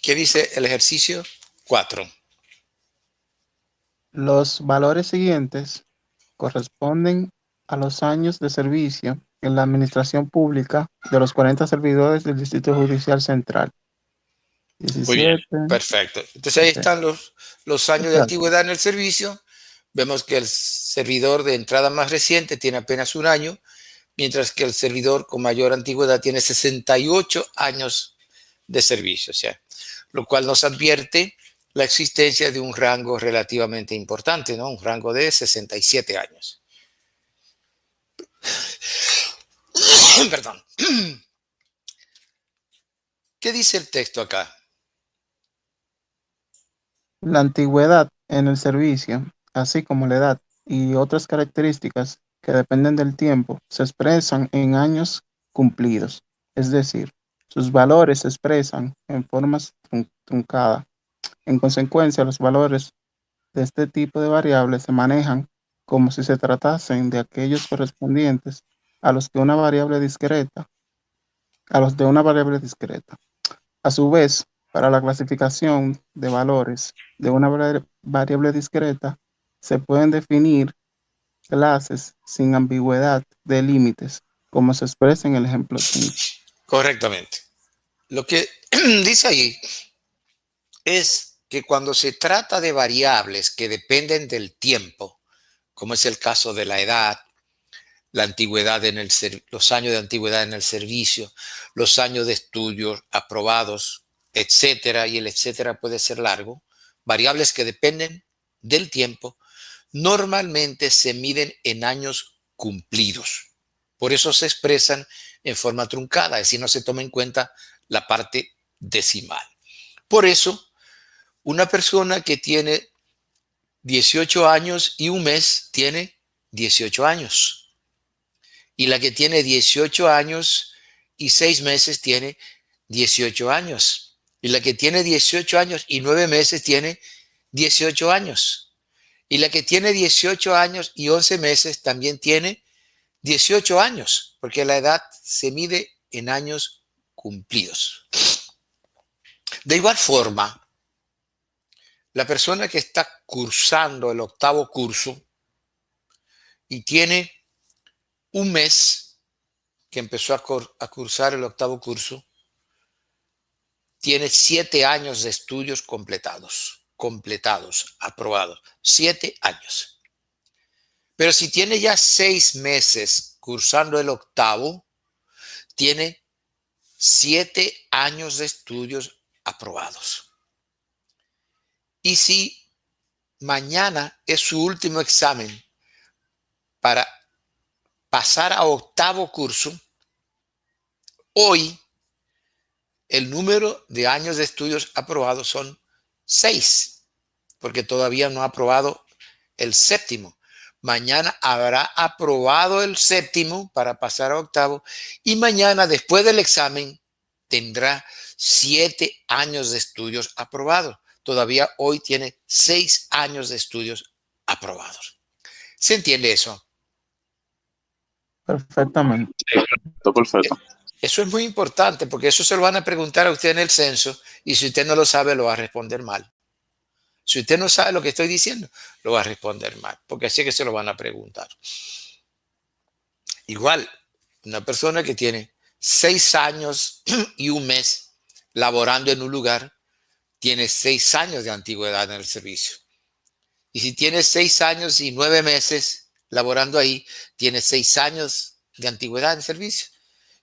¿Qué dice el ejercicio 4? Los valores siguientes corresponden a los años de servicio en la administración pública de los 40 servidores del Distrito Judicial Central. Muy bien, 17. perfecto. Entonces ahí Ok, están los años de exacto. antigüedad en el servicio. Vemos que el servidor de entrada más reciente tiene apenas un año, mientras que el servidor con mayor antigüedad tiene 68 años de servicio, o sea, lo cual nos advierte la existencia de un rango relativamente importante, ¿no? Un rango de 67 años. Perdón. ¿Qué dice el texto acá? La antigüedad en el servicio, así como la edad y otras características que dependen del tiempo, se expresan en años cumplidos, es decir, sus valores se expresan en formas truncadas. En consecuencia, los valores de este tipo de variables se manejan como si se tratasen de aquellos correspondientes a los que una variable discreta, a los de una variable discreta. A su vez, para la clasificación de valores de una variable discreta, se pueden definir clases sin ambigüedad de límites, como se expresa en el ejemplo 5. Correctamente. Lo que dice ahí es que cuando se trata de variables que dependen del tiempo, como es el caso de la edad, la antigüedad los años de antigüedad en el servicio, los años de estudios aprobados, etcétera, y el etcétera puede ser largo, variables que dependen del tiempo, normalmente se miden en años cumplidos. Por eso se expresan en forma truncada, es decir, no se toma en cuenta la parte decimal. Por eso, una persona que tiene 18 años y un mes tiene 18 años. Y la que tiene 18 años y 6 meses tiene 18 años. Y la que tiene 18 años y 9 meses tiene 18 años. Y la que tiene 18 años y 11 meses también tiene 18 años, porque la edad se mide en años cumplidos. De igual forma, la persona que está cursando el octavo curso y tiene un mes que empezó a cursar el octavo curso, tiene 7 años de estudios completados, aprobados. 7 años. Pero si tiene ya 6 meses cursando el octavo, tiene 7 años de estudios aprobados. Y si mañana es su último examen para pasar a octavo curso, hoy el número de años de estudios aprobados son 6, porque todavía no ha aprobado el séptimo. Mañana habrá aprobado el séptimo para pasar a octavo y mañana, después del examen, tendrá 7 años de estudios aprobados. Todavía hoy tiene 6 años de estudios aprobados. ¿Se entiende eso? Perfectamente. Perfecto, perfecto. Eso es muy importante porque eso se lo van a preguntar a usted en el censo y si usted no lo sabe, lo va a responder mal. Si usted no sabe lo que estoy diciendo, lo va a responder mal, porque así es que se lo van a preguntar. Igual, una persona que tiene 6 años y un mes laborando en un lugar, tiene 6 años de antigüedad en el servicio. Y si tiene 6 años y 9 meses laborando ahí, tiene 6 años de antigüedad en el servicio.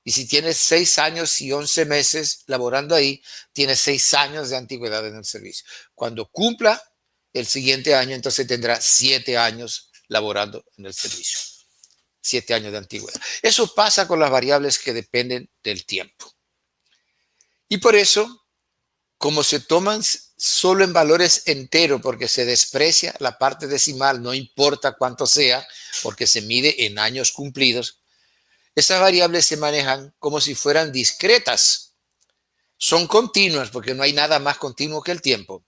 Y si tiene 6 años y 11 meses laborando ahí, tiene 6 años de antigüedad en el servicio. Cuando cumpla el siguiente año, entonces tendrá 7 años laborando en el servicio. 7 años de antigüedad. Eso pasa con las variables que dependen del tiempo. Y por eso, como se toman solo en valores enteros, porque se desprecia la parte decimal, no importa cuánto sea, porque se mide en años cumplidos, esas variables se manejan como si fueran discretas. Son continuas porque no hay nada más continuo que el tiempo,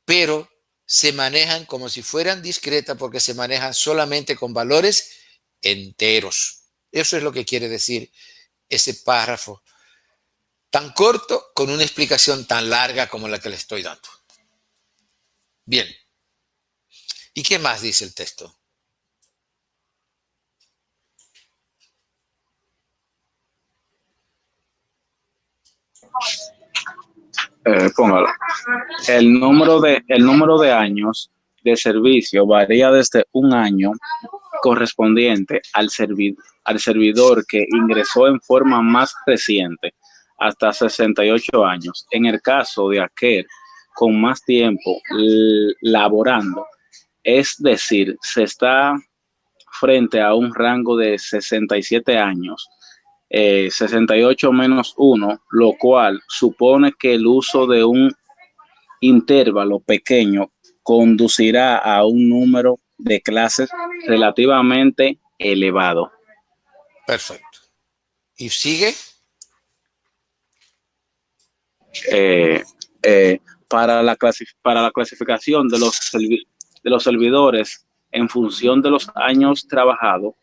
pero se manejan como si fueran discretas porque se manejan solamente con valores enteros. Eso es lo que quiere decir ese párrafo tan corto con una explicación tan larga como la que le estoy dando. Bien. ¿Y qué más dice el texto? Póngalo. El número de años de servicio varía desde un año correspondiente al servidor que ingresó en forma más reciente hasta 68 años. En el caso de aquel con más tiempo laborando, es decir, se está frente a un rango de 67 años, 68 menos 1, lo cual supone que el uso de un intervalo pequeño conducirá a un número de clases relativamente elevado. Perfecto. ¿Y sigue? Eh, para la clasificación de los servidores en función de los años trabajados,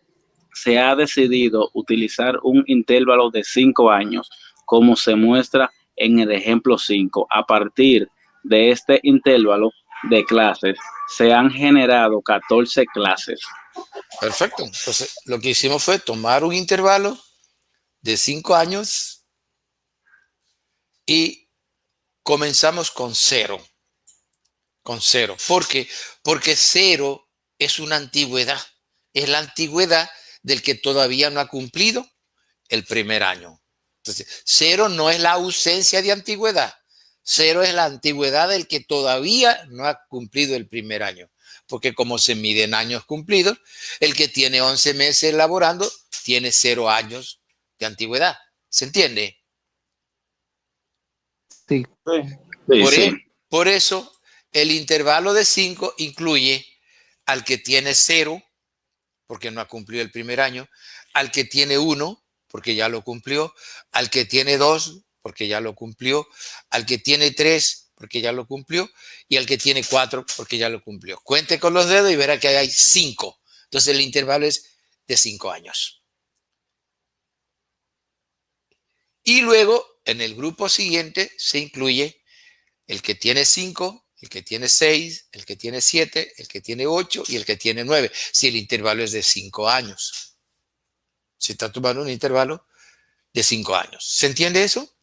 se ha decidido utilizar un intervalo de 5 años, como se muestra en el ejemplo 5. A partir de este intervalo de clases, se han generado 14 clases. Perfecto. Entonces, lo que hicimos fue tomar un intervalo de 5 años y comenzamos con cero. Con cero. ¿Por qué? Porque cero es una antigüedad. Es la antigüedad del que todavía no ha cumplido el primer año. Entonces, cero no es la ausencia de antigüedad. Cero es la antigüedad del que todavía no ha cumplido el primer año. Porque como se mide en años cumplidos, el que tiene 11 meses laborando tiene 0 años de antigüedad. ¿Se entiende? Sí. Sí, Por, sí. por eso, el intervalo de 5 incluye al que tiene 0, porque no ha cumplido el primer año, al que tiene 1, porque ya lo cumplió, al que tiene 2, porque ya lo cumplió, al que tiene 3, porque ya lo cumplió, y al que tiene 4, porque ya lo cumplió. Cuente con los dedos y verá que hay 5. Entonces el intervalo es de 5 años. Y luego, en el grupo siguiente, se incluye el que tiene 5, el que tiene 6, el que tiene 7, el que tiene 8 y el que tiene 9, si el intervalo es de 5 años. Se está tomando un intervalo de 5 años. ¿Se entiende eso?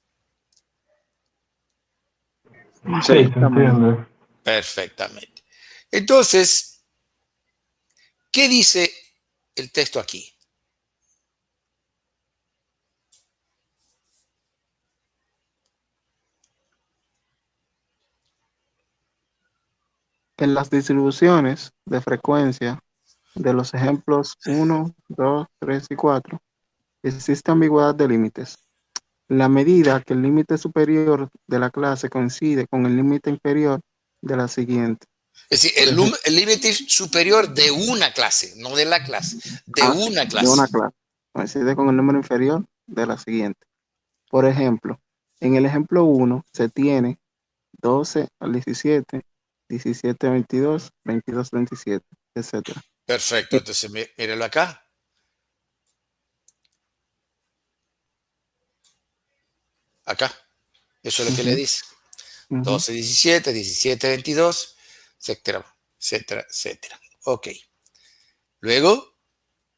Sí, se entiende. Perfectamente. Entonces, ¿qué dice el texto aquí? En las distribuciones de frecuencia de los ejemplos 1, 2, 3 y 4, existe ambigüedad de límites. En la medida que el límite superior de la clase coincide con el límite inferior de la siguiente. Es decir, Por ejemplo, el límite superior de una clase, no de la clase, de una de una clase. clase coincide con el número inferior de la siguiente. Por ejemplo, en el ejemplo 1 se tiene 12 al 17, 17 a 22, 22 a 27, etc. Perfecto. Entonces, mírelo acá. Acá. Eso es lo que le Ujú, dice. ujú, 12, 17, 17, 22, etcétera, etcétera, etcétera. Ok. Luego,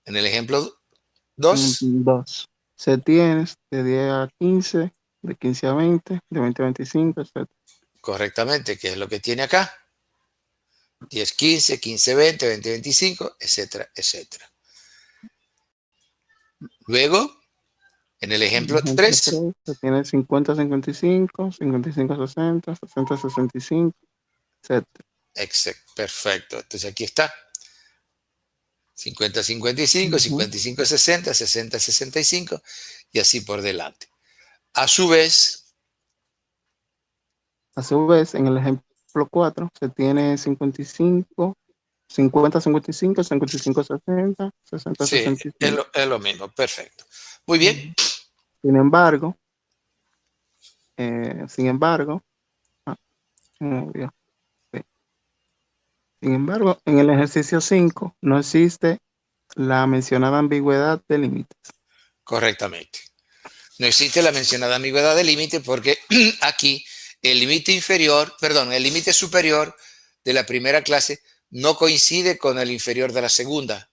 en el ejemplo 2, 2. Se tiene de 10 a 15, de 15 a 20, de 20 a 25, etc. correctamente, que es lo que tiene acá. 10, 15, 15, 20, 20, 25, etcétera, etcétera. Luego, en el En el ejemplo ejemplo 3, 3 se tiene 50 a 55, 55 a 60, 60 a 65, etc. perfecto. Entonces aquí está. 50, 55, Ujú. 55, 60, 60, 65 y así por delante. A su vez, A su vez, en el ejemplo 4 se tiene 55, 50 a 55, 55 a 60, 60 a sí, 65. es lo mismo. Perfecto. Muy bien. Ujú. Sin embargo, sin embargo, ah, Dios, sí. Sin embargo, en el ejercicio 5 no existe la mencionada ambigüedad de límites. Correctamente. no existe la mencionada ambigüedad de límite porque aquí el límite el límite superior de la primera clase no coincide con el inferior de la segunda.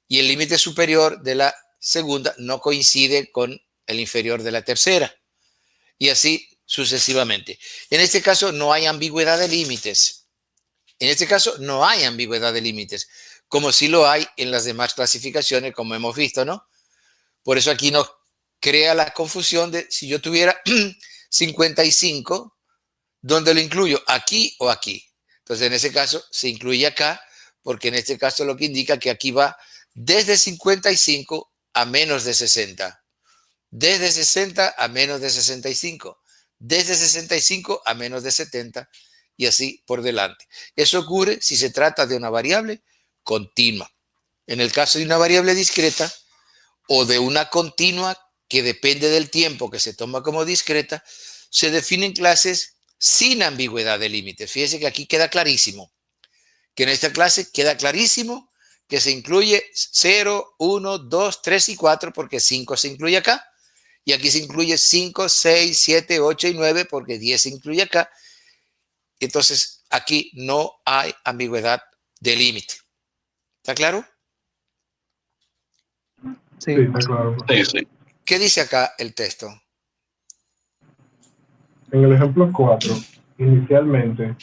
Y el límite superior de la segunda no coincide con el inferior de la tercera. Y así sucesivamente. En este caso no hay ambigüedad de límites. En este caso no hay ambigüedad de límites, como sí lo hay en las demás clasificaciones, como hemos visto, ¿no? Por eso aquí nos crea la confusión de si yo tuviera 55, ¿dónde lo incluyo? ¿Aquí o aquí? Entonces, en ese caso, se incluye acá, porque en este caso lo que indica que aquí va desde 55 a menos de 60. Desde 60 a menos de 65. Desde 65 a menos de 70 y así por delante. Eso ocurre si se trata de una variable continua. En el caso de una variable discreta o de una continua que depende del tiempo que se toma como discreta, se definen clases sin ambigüedad de límites. Fíjese que aquí queda clarísimo, que en esta clase queda clarísimo que se incluye 0, 1, 2, 3 y 4 porque 5 se incluye acá. Y aquí se incluye 5, 6, 7, 8 y 9 porque 10 se incluye acá. Entonces, aquí no hay ambigüedad de límite. ¿Está claro? Sí, Sí. está claro. Sí. ¿Qué dice acá el texto? En el ejemplo 4, inicialmente,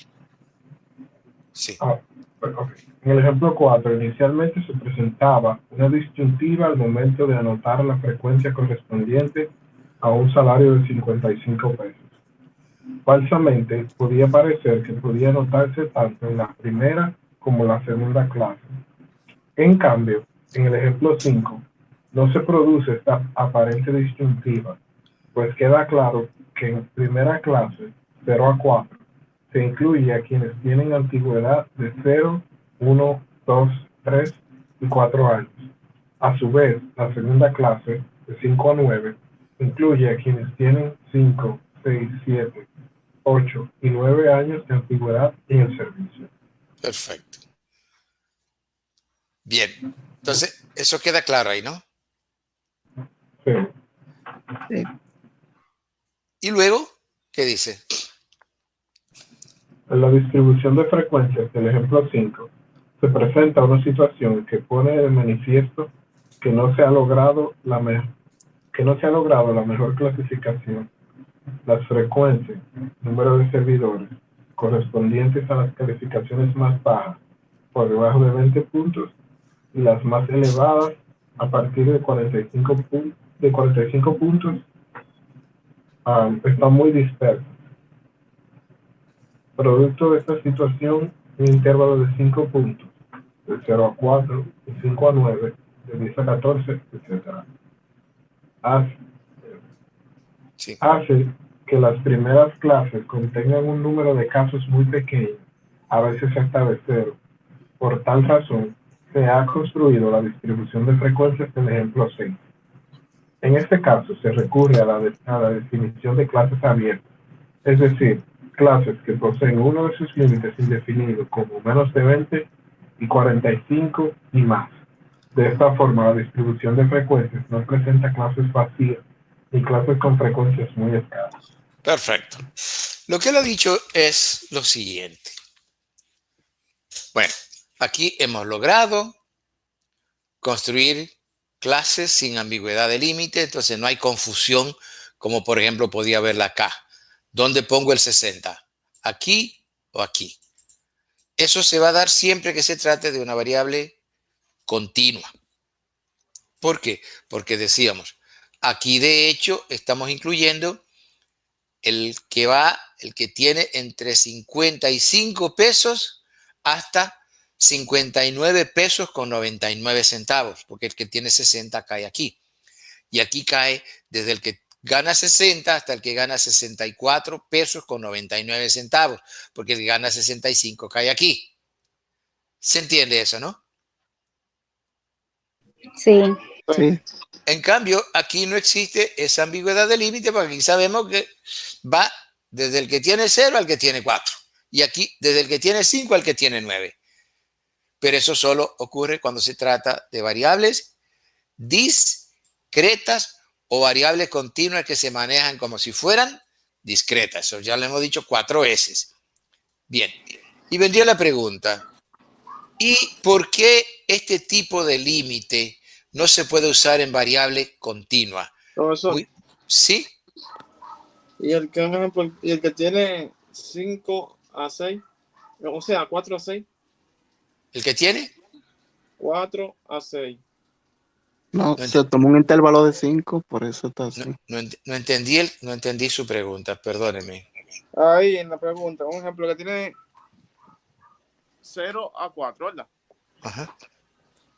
Sí. En el ejemplo 4, inicialmente se presentaba una disyuntiva al momento de anotar la frecuencia correspondiente a un salario de 55 pesos. Falsamente, podía parecer que podía anotarse tanto en la primera como la segunda clase. En cambio, en el ejemplo 5, no se produce esta aparente disyuntiva, pues queda claro que en primera clase, 0 a 4, se incluye a quienes tienen antigüedad de 0, 1, 2, 3 y 4 años. A su vez, la segunda clase, de 5 a 9, incluye a quienes tienen 5, 6, 7, 8 y 9 años de antigüedad en el servicio. Perfecto. Bien. Entonces, eso queda claro ahí, ¿no? Sí. Sí. Y luego, ¿qué dice? En la distribución de frecuencias del ejemplo 5, se presenta una situación que pone de manifiesto que no se ha logrado la mejor clasificación. Las frecuencias, número de servidores, correspondientes a las calificaciones más bajas, por debajo de 20 puntos, y las más elevadas, a partir de 45 puntos, están muy dispersas. Producto de esta situación, un intervalo de 5 puntos, de 0 a 4, de 5 a 9, de 10 a 14, etc. Sí. Hace que las primeras clases contengan un número de casos muy pequeño, a veces hasta de 0. Por tal razón, se ha construido la distribución de frecuencias del ejemplo 6. En este caso, se recurre a la definición de clases abiertas, es decir, clases que poseen uno de sus límites indefinidos como menos de 20 y 45 y más. De esta forma, la distribución de frecuencias no presenta clases vacías ni clases con frecuencias muy escasas. Perfecto. Lo que él ha dicho es lo siguiente. Bueno, aquí hemos logrado construir clases sin ambigüedad de límite, entonces no hay confusión, como por ejemplo podía verla acá. ¿Dónde pongo el 60? ¿Aquí o aquí? Eso se va a dar siempre que se trate de una variable continua. ¿Por qué? Porque decíamos, aquí de hecho estamos incluyendo el que tiene entre 55 pesos hasta 59 pesos con 99 centavos, porque el que tiene 60 cae aquí. Y aquí cae desde el que gana 60 hasta el que gana 64 pesos con 99 centavos, porque el que gana 65 cae aquí. ¿Se entiende eso, no? Sí. Sí. En cambio, aquí no existe esa ambigüedad de límite porque aquí sabemos que va desde el que tiene 0 al que tiene 4. Y aquí desde el que tiene 5 al que tiene 9. Pero eso solo ocurre cuando se trata de variables discretas o variables continuas que se manejan como si fueran discretas. Eso ya lo hemos dicho 4 veces. Bien, y vendría la pregunta, ¿y por qué este tipo de límite no se puede usar en variable continua? Profesor, ¿Sí? y el que, un ejemplo, y el que tiene 5 a 6, o sea, 4 a 6, ¿El que tiene? 4 a 6. No, No, se tomó un intervalo de 5, por eso está así. no entendí su pregunta, perdóneme. Ahí en la pregunta, un ejemplo que tiene 0 a 4, ¿verdad? Ajá.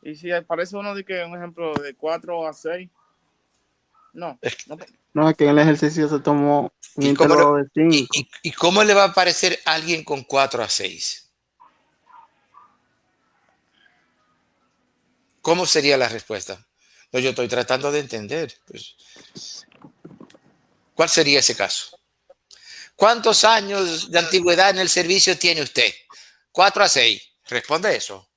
Y si aparece uno de que un ejemplo de 4 a 6, no, no. No, es que en el ejercicio se tomó un ¿Y intervalo de 5. y cómo le va a aparecer a alguien con 4 a 6? ¿Cómo sería la respuesta? No, yo estoy tratando de entender. Pues, ¿cuál sería ese caso? ¿Cuántos años de antigüedad en el servicio tiene usted? 4 a 6. Responde eso.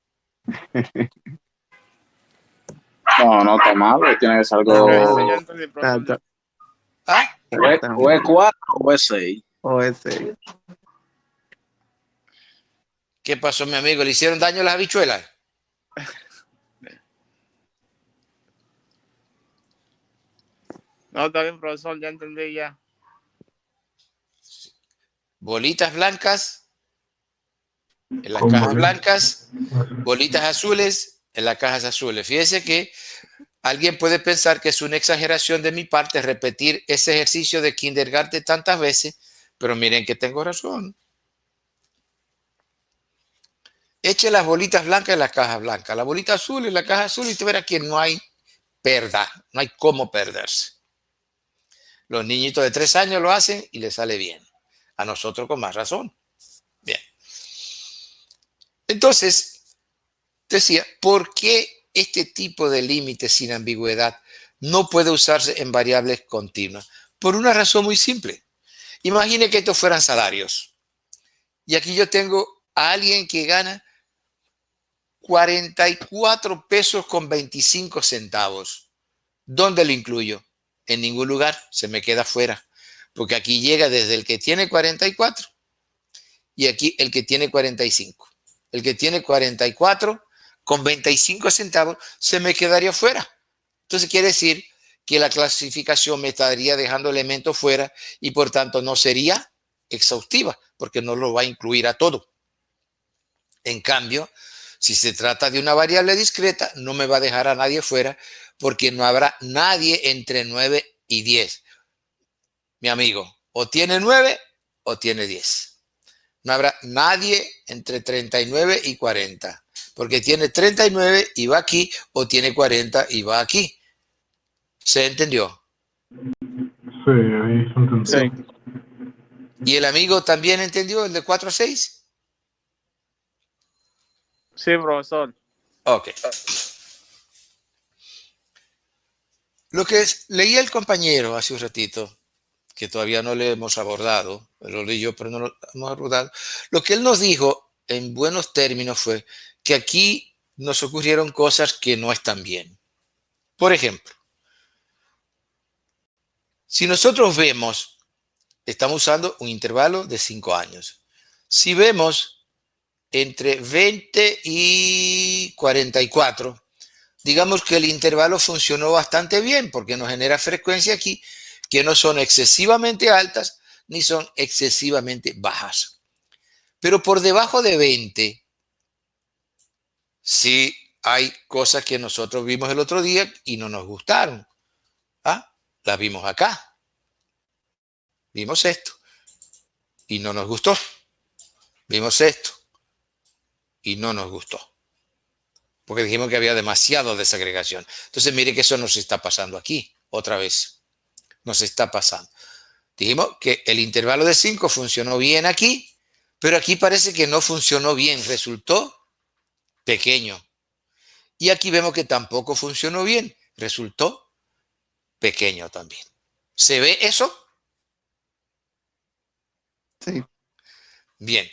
No está mal, tiene que ser Está algo. Ok, ya mal. entendí, profesor. Está, ¿Ah? está O es mal. 4 o es 6. O ese. ¿Qué pasó, mi amigo? ¿Le hicieron daño a las habichuelas? No, está bien, profesor, ya entendí ya. Bolitas blancas en las Con cajas bolitas. blancas, bolitas azules en las cajas azules. Fíjese que alguien puede pensar que es una exageración de mi parte repetir ese ejercicio de kindergarten tantas veces, pero miren que tengo razón. Eche las bolitas blancas en la caja blanca, la bolita azul en la caja azul y tú verás que no hay perda, no hay cómo perderse. Los niñitos de 3 años lo hacen y les sale bien. A nosotros con más razón. Bien. Entonces, decía, ¿por qué este tipo de límite sin ambigüedad no puede usarse en variables continuas? Por una razón muy simple. Imagine que estos fueran salarios. Y aquí yo tengo a alguien que gana 44 pesos con 25 centavos. ¿Dónde lo incluyo? En ningún lugar, se me queda fuera. Porque aquí llega desde el que tiene 44 y aquí el que tiene 45. El que tiene 44 con 25 centavos se me quedaría fuera. Entonces quiere decir que la clasificación me estaría dejando elementos fuera y por tanto no sería exhaustiva porque no lo va a incluir a todo. En cambio, si se trata de una variable discreta, no me va a dejar a nadie fuera porque no habrá nadie entre 9 y 10. Mi amigo, o tiene 9 o tiene 10. No habrá nadie entre 39 y 40, porque tiene 39 y va aquí, o tiene 40 y va aquí. ¿Se entendió? Sí, ahí se entendió. Sí. ¿Y el amigo también entendió el de 4 a 6? Sí, profesor. Ok. Lo que leí el compañero hace un ratito, que todavía no le hemos abordado, lo leí yo, pero no lo hemos abordado. Lo que él nos dijo en buenos términos fue que aquí nos ocurrieron cosas que no están bien. Por ejemplo, si nosotros vemos, estamos usando un intervalo de 5 años. Si vemos entre 20 y 44, digamos que el intervalo funcionó bastante bien porque nos genera frecuencia aquí que no son excesivamente altas ni son excesivamente bajas. Pero por debajo de 20, sí hay cosas que nosotros vimos el otro día y no nos gustaron. ¿Ah? Las vimos acá. Vimos esto y no nos gustó. Vimos esto y no nos gustó. Porque dijimos que había demasiada desagregación. Entonces, mire que eso nos está pasando aquí, otra vez. Nos está pasando. Dijimos que el intervalo de 5 funcionó bien aquí, pero aquí parece que no funcionó bien, resultó pequeño. Y aquí vemos que tampoco funcionó bien, resultó pequeño también. ¿Se ve eso? Sí. Bien.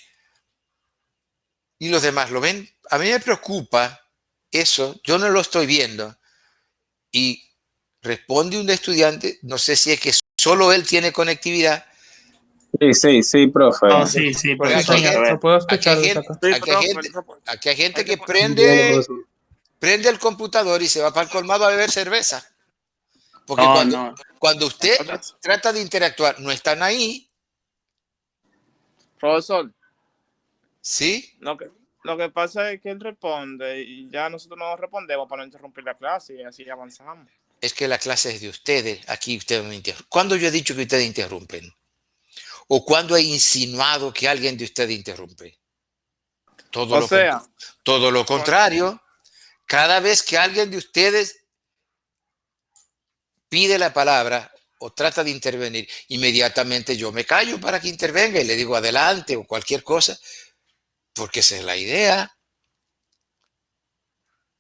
¿Y los demás lo ven? A mí me preocupa eso, yo no lo estoy viendo. Y responde un estudiante, no sé si es que solo él tiene conectividad. Sí, profe. Oh, sí, Porque sí, señor. Lo puedo escuchar desde acá. Sí, aquí hay profe, gente, aquí hay gente hay que que poner. prende el computador y se va para el colmado a beber cerveza. Porque Oh, no. cuando usted trata de interactuar, no están ahí, Profesor, ¿sí? lo que pasa es que él responde y ya nosotros no respondemos para no interrumpir la clase y así avanzamos. Es que la clase es de ustedes, aquí ustedes no interrumpen. ¿Cuándo yo he dicho que ustedes interrumpen? ¿O cuándo he insinuado que alguien de ustedes interrumpe? O sea, Todo lo contrario. Cada vez que alguien de ustedes pide la palabra o trata de intervenir, inmediatamente yo me callo para que intervenga y le digo adelante o cualquier cosa, porque esa es la idea.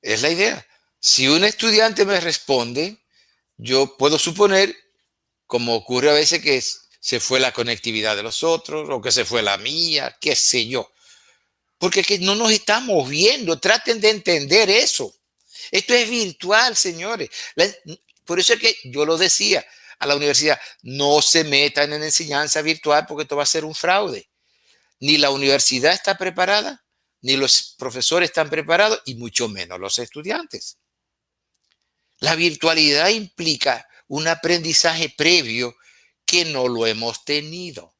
Es la idea. Si un estudiante me responde, yo puedo suponer, como ocurre a veces, que se fue la conectividad de los otros o que se fue la mía, qué sé yo. Porque es que no nos estamos viendo. Traten de entender eso. Esto es virtual, señores. Por eso es que yo lo decía a la universidad, no se metan en enseñanza virtual porque esto va a ser un fraude. Ni la universidad está preparada, ni los profesores están preparados, y mucho menos los estudiantes. La virtualidad implica un aprendizaje previo que no lo hemos tenido.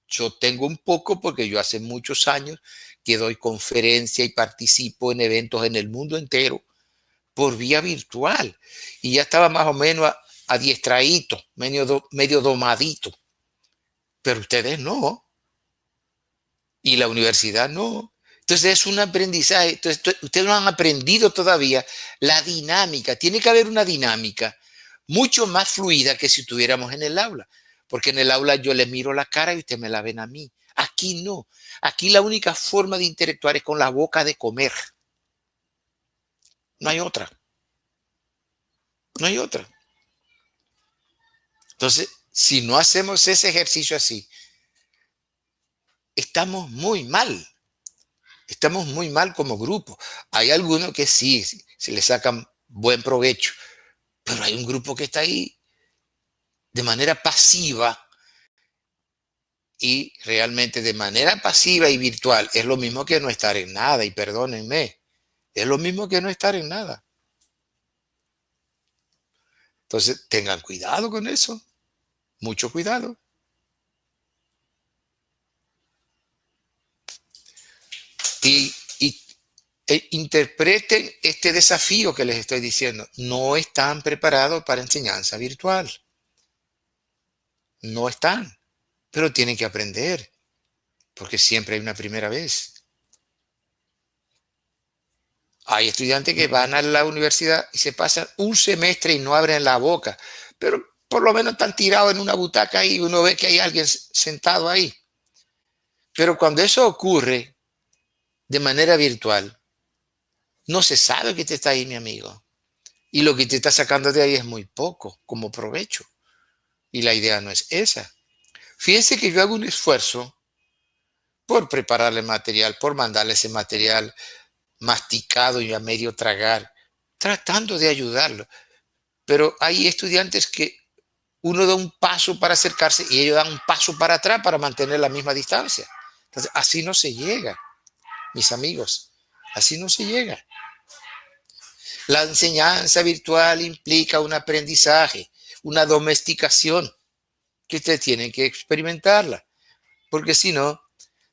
Yo tengo un poco porque yo hace muchos años que doy conferencia y participo en eventos en el mundo entero por vía virtual. Y ya estaba más o menos adiestradito, medio domadito. Pero ustedes no. Y la universidad no. Entonces es un aprendizaje. Entonces, ustedes no han aprendido todavía la dinámica. Tiene que haber una dinámica mucho más fluida que si estuviéramos en el aula. Porque en el aula yo les miro la cara y ustedes me la ven a mí. Aquí no. Aquí la única forma de interactuar es con la boca de comer. No hay otra. No hay otra. Entonces, si no hacemos ese ejercicio así, estamos muy mal. Estamos muy mal como grupo. Hay algunos que sí, se le sacan buen provecho, pero hay un grupo que está ahí de manera pasiva y realmente de manera pasiva y virtual es lo mismo que no estar en nada, y perdónenme, es lo mismo que no estar en nada. Entonces, tengan cuidado con eso, mucho cuidado. Y interpreten este desafío que les estoy diciendo. No están preparados para enseñanza virtual. No están, pero tienen que aprender, porque siempre hay una primera vez. Hay estudiantes que van a la universidad y se pasan un semestre y no abren la boca, pero por lo menos están tirados en una butaca y uno ve que hay alguien sentado ahí. Pero cuando eso ocurre de manera virtual, no se sabe que te está ahí, mi amigo. Y lo que te está sacando de ahí es muy poco como provecho. Y la idea no es esa. Fíjense que yo hago un esfuerzo por prepararle material, por mandarle ese material masticado y a medio tragar, tratando de ayudarlo. Pero hay estudiantes que uno da un paso para acercarse y ellos dan un paso para atrás para mantener la misma distancia. Entonces, así no se llega, mis amigos, así no se llega. La enseñanza virtual implica un aprendizaje, una domesticación que ustedes tienen que experimentarla, porque si no,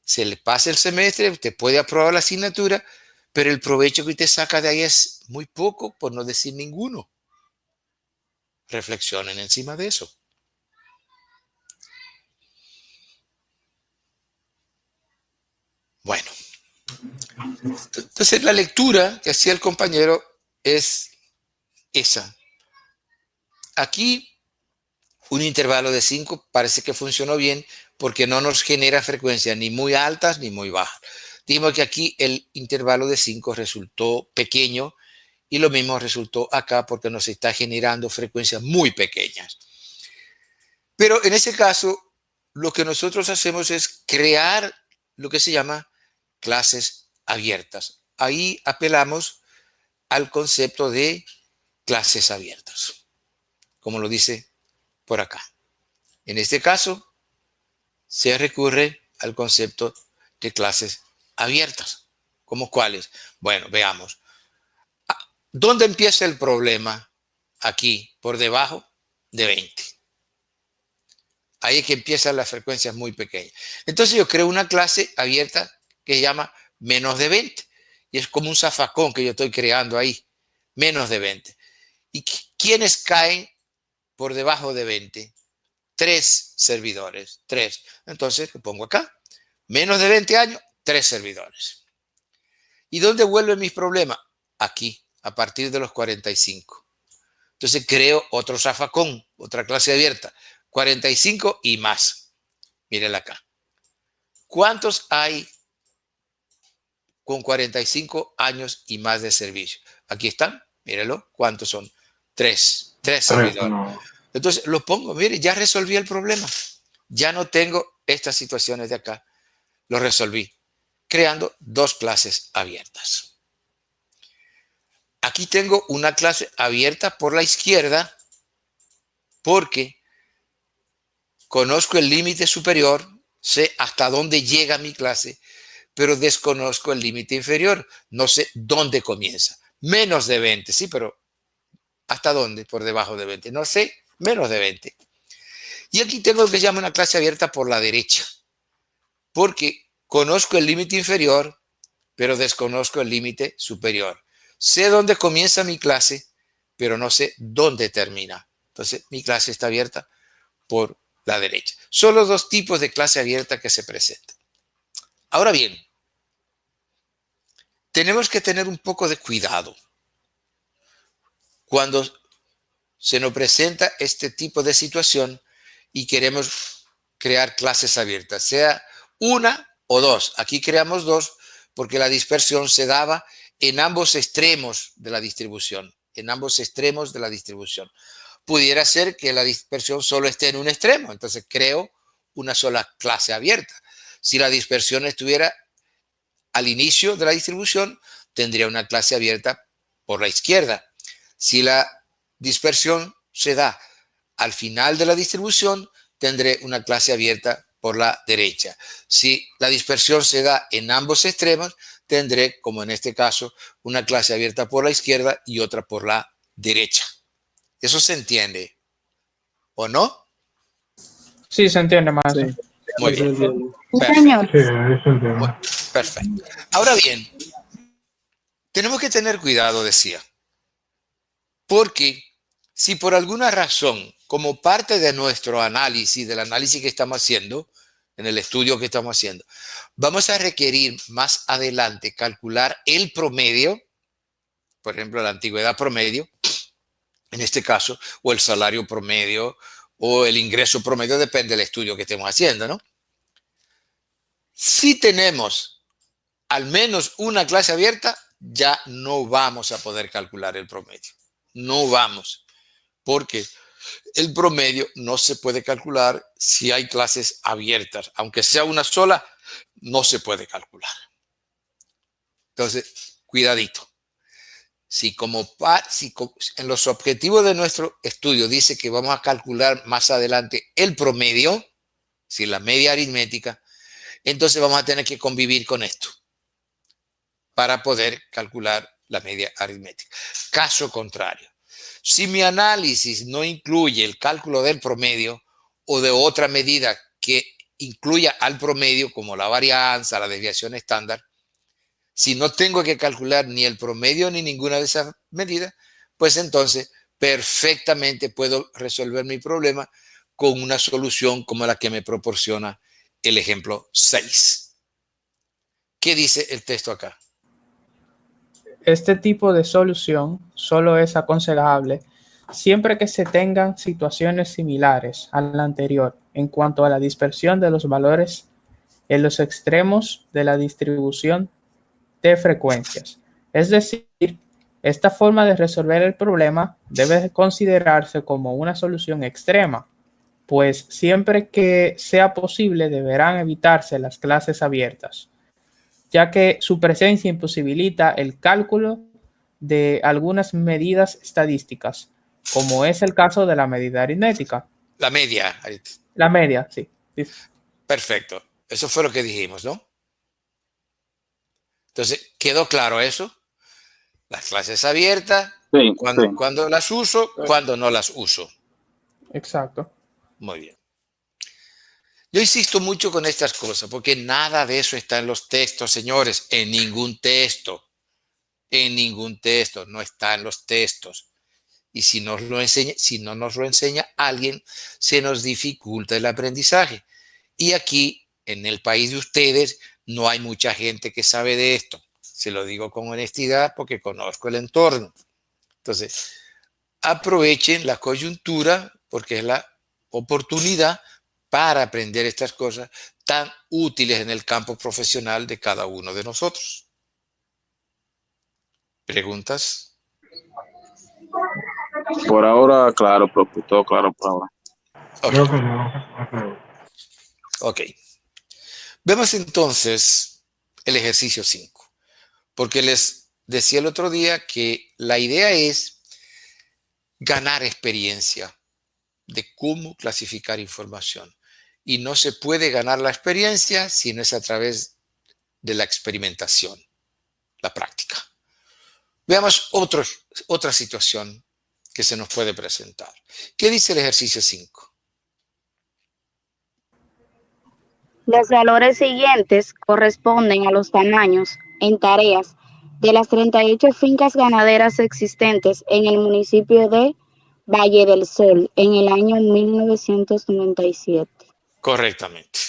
se le pasa el semestre, usted puede aprobar la asignatura, pero el provecho que usted saca de ahí es muy poco, por no decir ninguno. Reflexionen encima de eso. Bueno, entonces la lectura que hacía el compañero es esa. Aquí un intervalo de 5 parece que funcionó bien porque no nos genera frecuencias ni muy altas ni muy bajas. Dijimos que aquí el intervalo de 5 resultó pequeño y lo mismo resultó acá porque nos está generando frecuencias muy pequeñas. Pero en ese caso, lo que nosotros hacemos es crear lo que se llama clases abiertas. Ahí apelamos al concepto de clases abiertas. como lo dice por acá. En este caso, se recurre al concepto de clases abiertas. ¿Cómo cuáles? Bueno, veamos. ¿Dónde empieza el problema? Aquí, por debajo de 20. Ahí es que empiezan las frecuencias muy pequeñas. Entonces yo creo una clase abierta que se llama menos de 20. Y es como un zafacón que yo estoy creando ahí. Menos de 20. ¿Y quiénes caen por debajo de 20? 3 servidores. 3. Entonces lo pongo acá. Menos de 20 años, 3 servidores. ¿Y dónde vuelven mis problemas? Aquí, a partir de los 45. Entonces creo otro zafacón, otra clase abierta. 45 y más. Mírenla acá. ¿Cuántos hay con 45 años y más de servicio? Aquí están. Mírenlo. ¿Cuántos son? 3. 3 servidores. No. Entonces lo pongo. Mire, ya resolví el problema. Ya no tengo estas situaciones de acá. Lo resolví creando 2 clases abiertas. Aquí tengo una clase abierta por la izquierda porque conozco el límite superior, sé hasta dónde llega mi clase, pero desconozco el límite inferior. No sé dónde comienza. Menos de 20, sí, pero ¿hasta dónde? Por debajo de 20. No sé, menos de 20. Y aquí tengo lo que se llama una clase abierta por la derecha, porque conozco el límite inferior, pero desconozco el límite superior. Sé dónde comienza mi clase, pero no sé dónde termina. Entonces, mi clase está abierta por la derecha. Son los 2 tipos de clase abierta que se presentan. Ahora bien, tenemos que tener un poco de cuidado cuando se nos presenta este tipo de situación y queremos crear clases abiertas, sea una o 2. Aquí creamos 2 porque la dispersión se daba en ambos extremos de la distribución. En ambos extremos de la distribución. Pudiera ser que la dispersión solo esté en un extremo, entonces creo una sola clase abierta. Si la dispersión estuviera al inicio de la distribución, tendría una clase abierta por la izquierda. Si la dispersión se da al final de la distribución, tendré una clase abierta por la derecha. Si la dispersión se da en ambos extremos, tendré, como en este caso, una clase abierta por la izquierda y otra por la derecha. ¿Eso se entiende? ¿O no? Sí, se entiende, maestro. Sí. Muy Sí, bien. sí, sí. Perfecto. Sí, eso entiendo. Perfecto. Ahora bien, tenemos que tener cuidado, decía, porque si por alguna razón, como parte de nuestro análisis, del análisis que estamos haciendo, en el estudio que estamos haciendo, vamos a requerir más adelante calcular el promedio, por ejemplo, la antigüedad promedio, en este caso, o el salario promedio, o el ingreso promedio, depende del estudio que estemos haciendo, ¿no? Si tenemos al menos una clase abierta, ya no vamos a poder calcular el promedio. No vamos, porque el promedio no se puede calcular si hay clases abiertas. Aunque sea una sola, no se puede calcular. Entonces, cuidadito. Si en los objetivos de nuestro estudio dice que vamos a calcular más adelante el promedio, si la media aritmética, entonces vamos a tener que convivir con esto para poder calcular la media aritmética. Caso contrario, si mi análisis no incluye el cálculo del promedio o de otra medida que incluya al promedio, como la varianza, la desviación estándar, si no tengo que calcular ni el promedio ni ninguna de esas medidas, pues entonces perfectamente puedo resolver mi problema con una solución como la que me proporciona el ejemplo 6. ¿Qué dice el texto acá? Este tipo de solución solo es aconsejable siempre que se tengan situaciones similares a la anterior en cuanto a la dispersión de los valores en los extremos de la distribución de frecuencias. Es decir, esta forma de resolver el problema debe considerarse como una solución extrema, pues siempre que sea posible deberán evitarse las clases abiertas, ya que su presencia imposibilita el cálculo de algunas medidas estadísticas, como es el caso de la medida aritmética. La media. La media, sí. Perfecto. Eso fue lo que dijimos, ¿no? Entonces, ¿quedó claro eso? Las clases abiertas, Sí, sí. cuando las uso, cuando no las uso. Exacto. Muy bien. Yo insisto mucho con estas cosas porque nada de eso está en los textos, señores, en ningún texto. En ningún texto, no está en los textos. Y si no nos lo enseña alguien, se nos dificulta el aprendizaje. Y aquí, en el país de ustedes, no hay mucha gente que sabe de esto. Se lo digo con honestidad porque conozco el entorno. Entonces, aprovechen la coyuntura porque es la oportunidad para aprender estas cosas tan útiles en el campo profesional de cada uno de nosotros. ¿Preguntas? Por ahora, claro, todo claro por ahora. Creo que no. Ok. Vemos entonces el ejercicio 5, porque les decía el otro día que la idea es ganar experiencia de cómo clasificar información. Y no se puede ganar la experiencia si no es a través de la experimentación, la práctica. Veamos otra situación que se nos puede presentar. ¿Qué dice el ejercicio 5? Los valores siguientes corresponden a los tamaños en tareas de las 38 fincas ganaderas existentes en el municipio de Valle del Sol en el año 1997. Correctamente.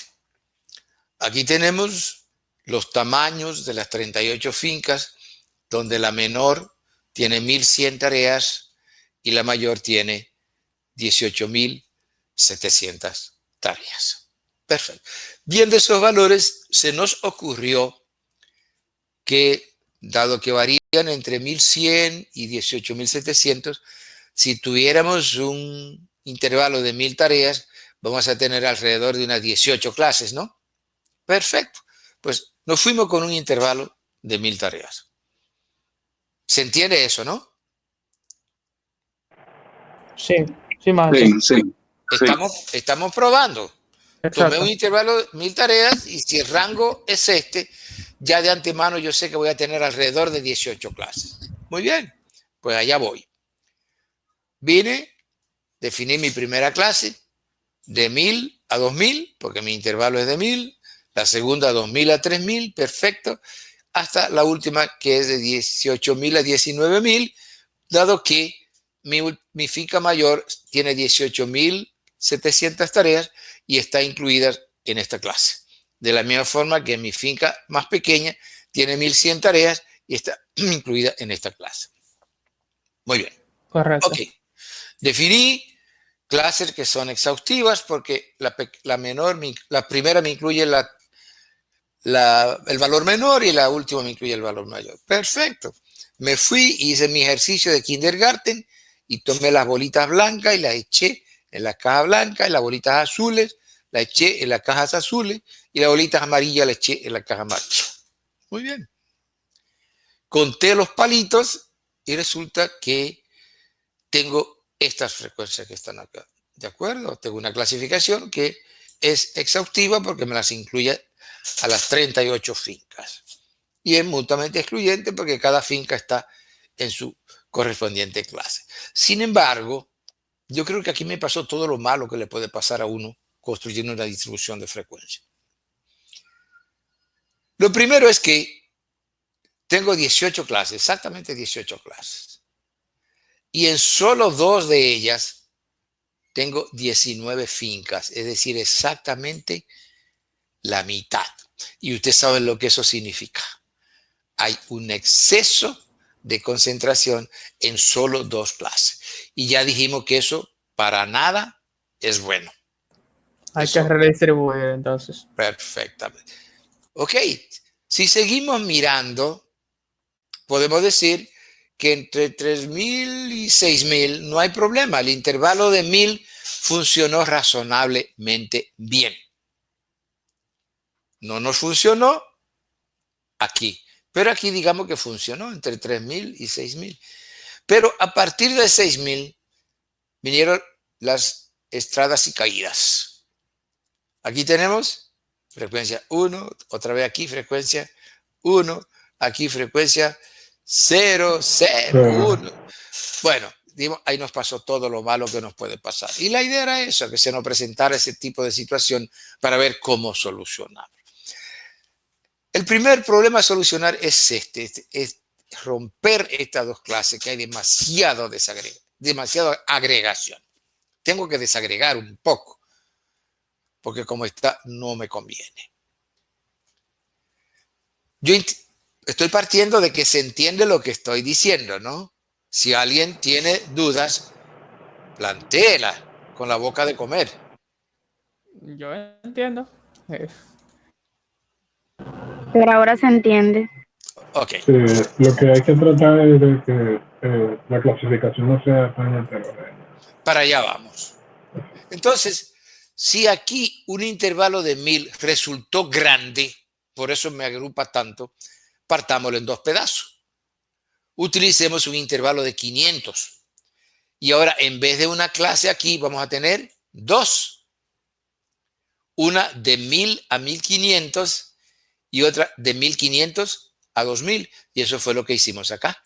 Aquí tenemos los tamaños de las 38 fincas, donde la menor tiene 1.100 tareas y la mayor tiene 18.700 tareas. Perfecto. Viendo esos valores, se nos ocurrió que, dado que varían entre 1.100 y 18.700, si tuviéramos un intervalo de 1.000 tareas, vamos a tener alrededor de unas 18 clases, ¿no? Perfecto. Pues nos fuimos con un intervalo de 1.000 tareas. ¿Se entiende eso, no? Sí, sí, maestro. Sí. Estamos probando. Tomé Exacto. un intervalo de 1.000 tareas y si el rango es este, ya de antemano yo sé que voy a tener alrededor de 18 clases. Muy bien, pues allá voy. Vine, definí mi primera clase de 1.000 a 2.000, porque mi intervalo es de 1.000, la segunda 2.000 a 3.000, perfecto, hasta la última que es de 18.000 a 19.000, dado que mi finca mayor tiene 18.700 tareas y está incluida en esta clase. De la misma forma que mi finca más pequeña tiene 1.100 tareas y está incluida en esta clase. Muy bien. Correcto. Ok. Definí clases que son exhaustivas porque la primera me incluye el valor menor y la última me incluye el valor mayor. Perfecto. Me fui, hice mi ejercicio de kindergarten y tomé las bolitas blancas y las eché en la caja blanca y las bolitas azules las eché en las cajas azules y las bolitas amarillas las eché en la caja amarilla. Muy bien. Conté los palitos y resulta que tengo estas frecuencias que están acá. ¿De acuerdo? Tengo una clasificación que es exhaustiva porque me las incluye a las 38 fincas. Y es mutuamente excluyente porque cada finca está en su correspondiente clase. Sin embargo, yo creo que aquí me pasó todo lo malo que le puede pasar a uno construyendo una distribución de frecuencia. Lo primero es que tengo 18 clases, exactamente 18 clases. Y en solo 2 de ellas tengo 19 fincas, es decir, exactamente la mitad. Y ustedes saben lo que eso significa. Hay un exceso de concentración en solo 2 clases. Y ya dijimos que eso para nada es bueno. Hay Eso, que redistribuir entonces. perfectamente. Ok, si seguimos mirando, podemos decir que entre 3.000 y 6.000 no hay problema. El intervalo de 1.000 funcionó razonablemente bien. No nos funcionó aquí, pero aquí digamos que funcionó entre 3.000 y 6.000. Pero a partir de 6.000 vinieron las estradas y caídas. Aquí tenemos frecuencia 1, otra vez aquí frecuencia 1, aquí frecuencia 0, 0, 1. Bueno, ahí nos pasó todo lo malo que nos puede pasar. Y la idea era eso, que se nos presentara ese tipo de situación para ver cómo solucionar. El primer problema a solucionar es es romper estas dos clases, que hay demasiada agregación. Tengo que desagregar un poco, porque como está, no me conviene. Yo estoy partiendo de que se entiende lo que estoy diciendo, ¿no? Si alguien tiene dudas, plantéela con la boca de comer. Yo entiendo. Pero ahora se entiende. Ok, Lo que hay que tratar es de que la clasificación no sea tan heterogénea. para allá vamos. Entonces, si aquí un intervalo de 1000 resultó grande, por eso me agrupa tanto, partámoslo en dos pedazos. Utilicemos un intervalo de 500. Y ahora, en vez de una clase aquí, vamos a tener dos. Una de 1000 a 1500 y otra de 1500 a 2000. Y eso fue lo que hicimos acá.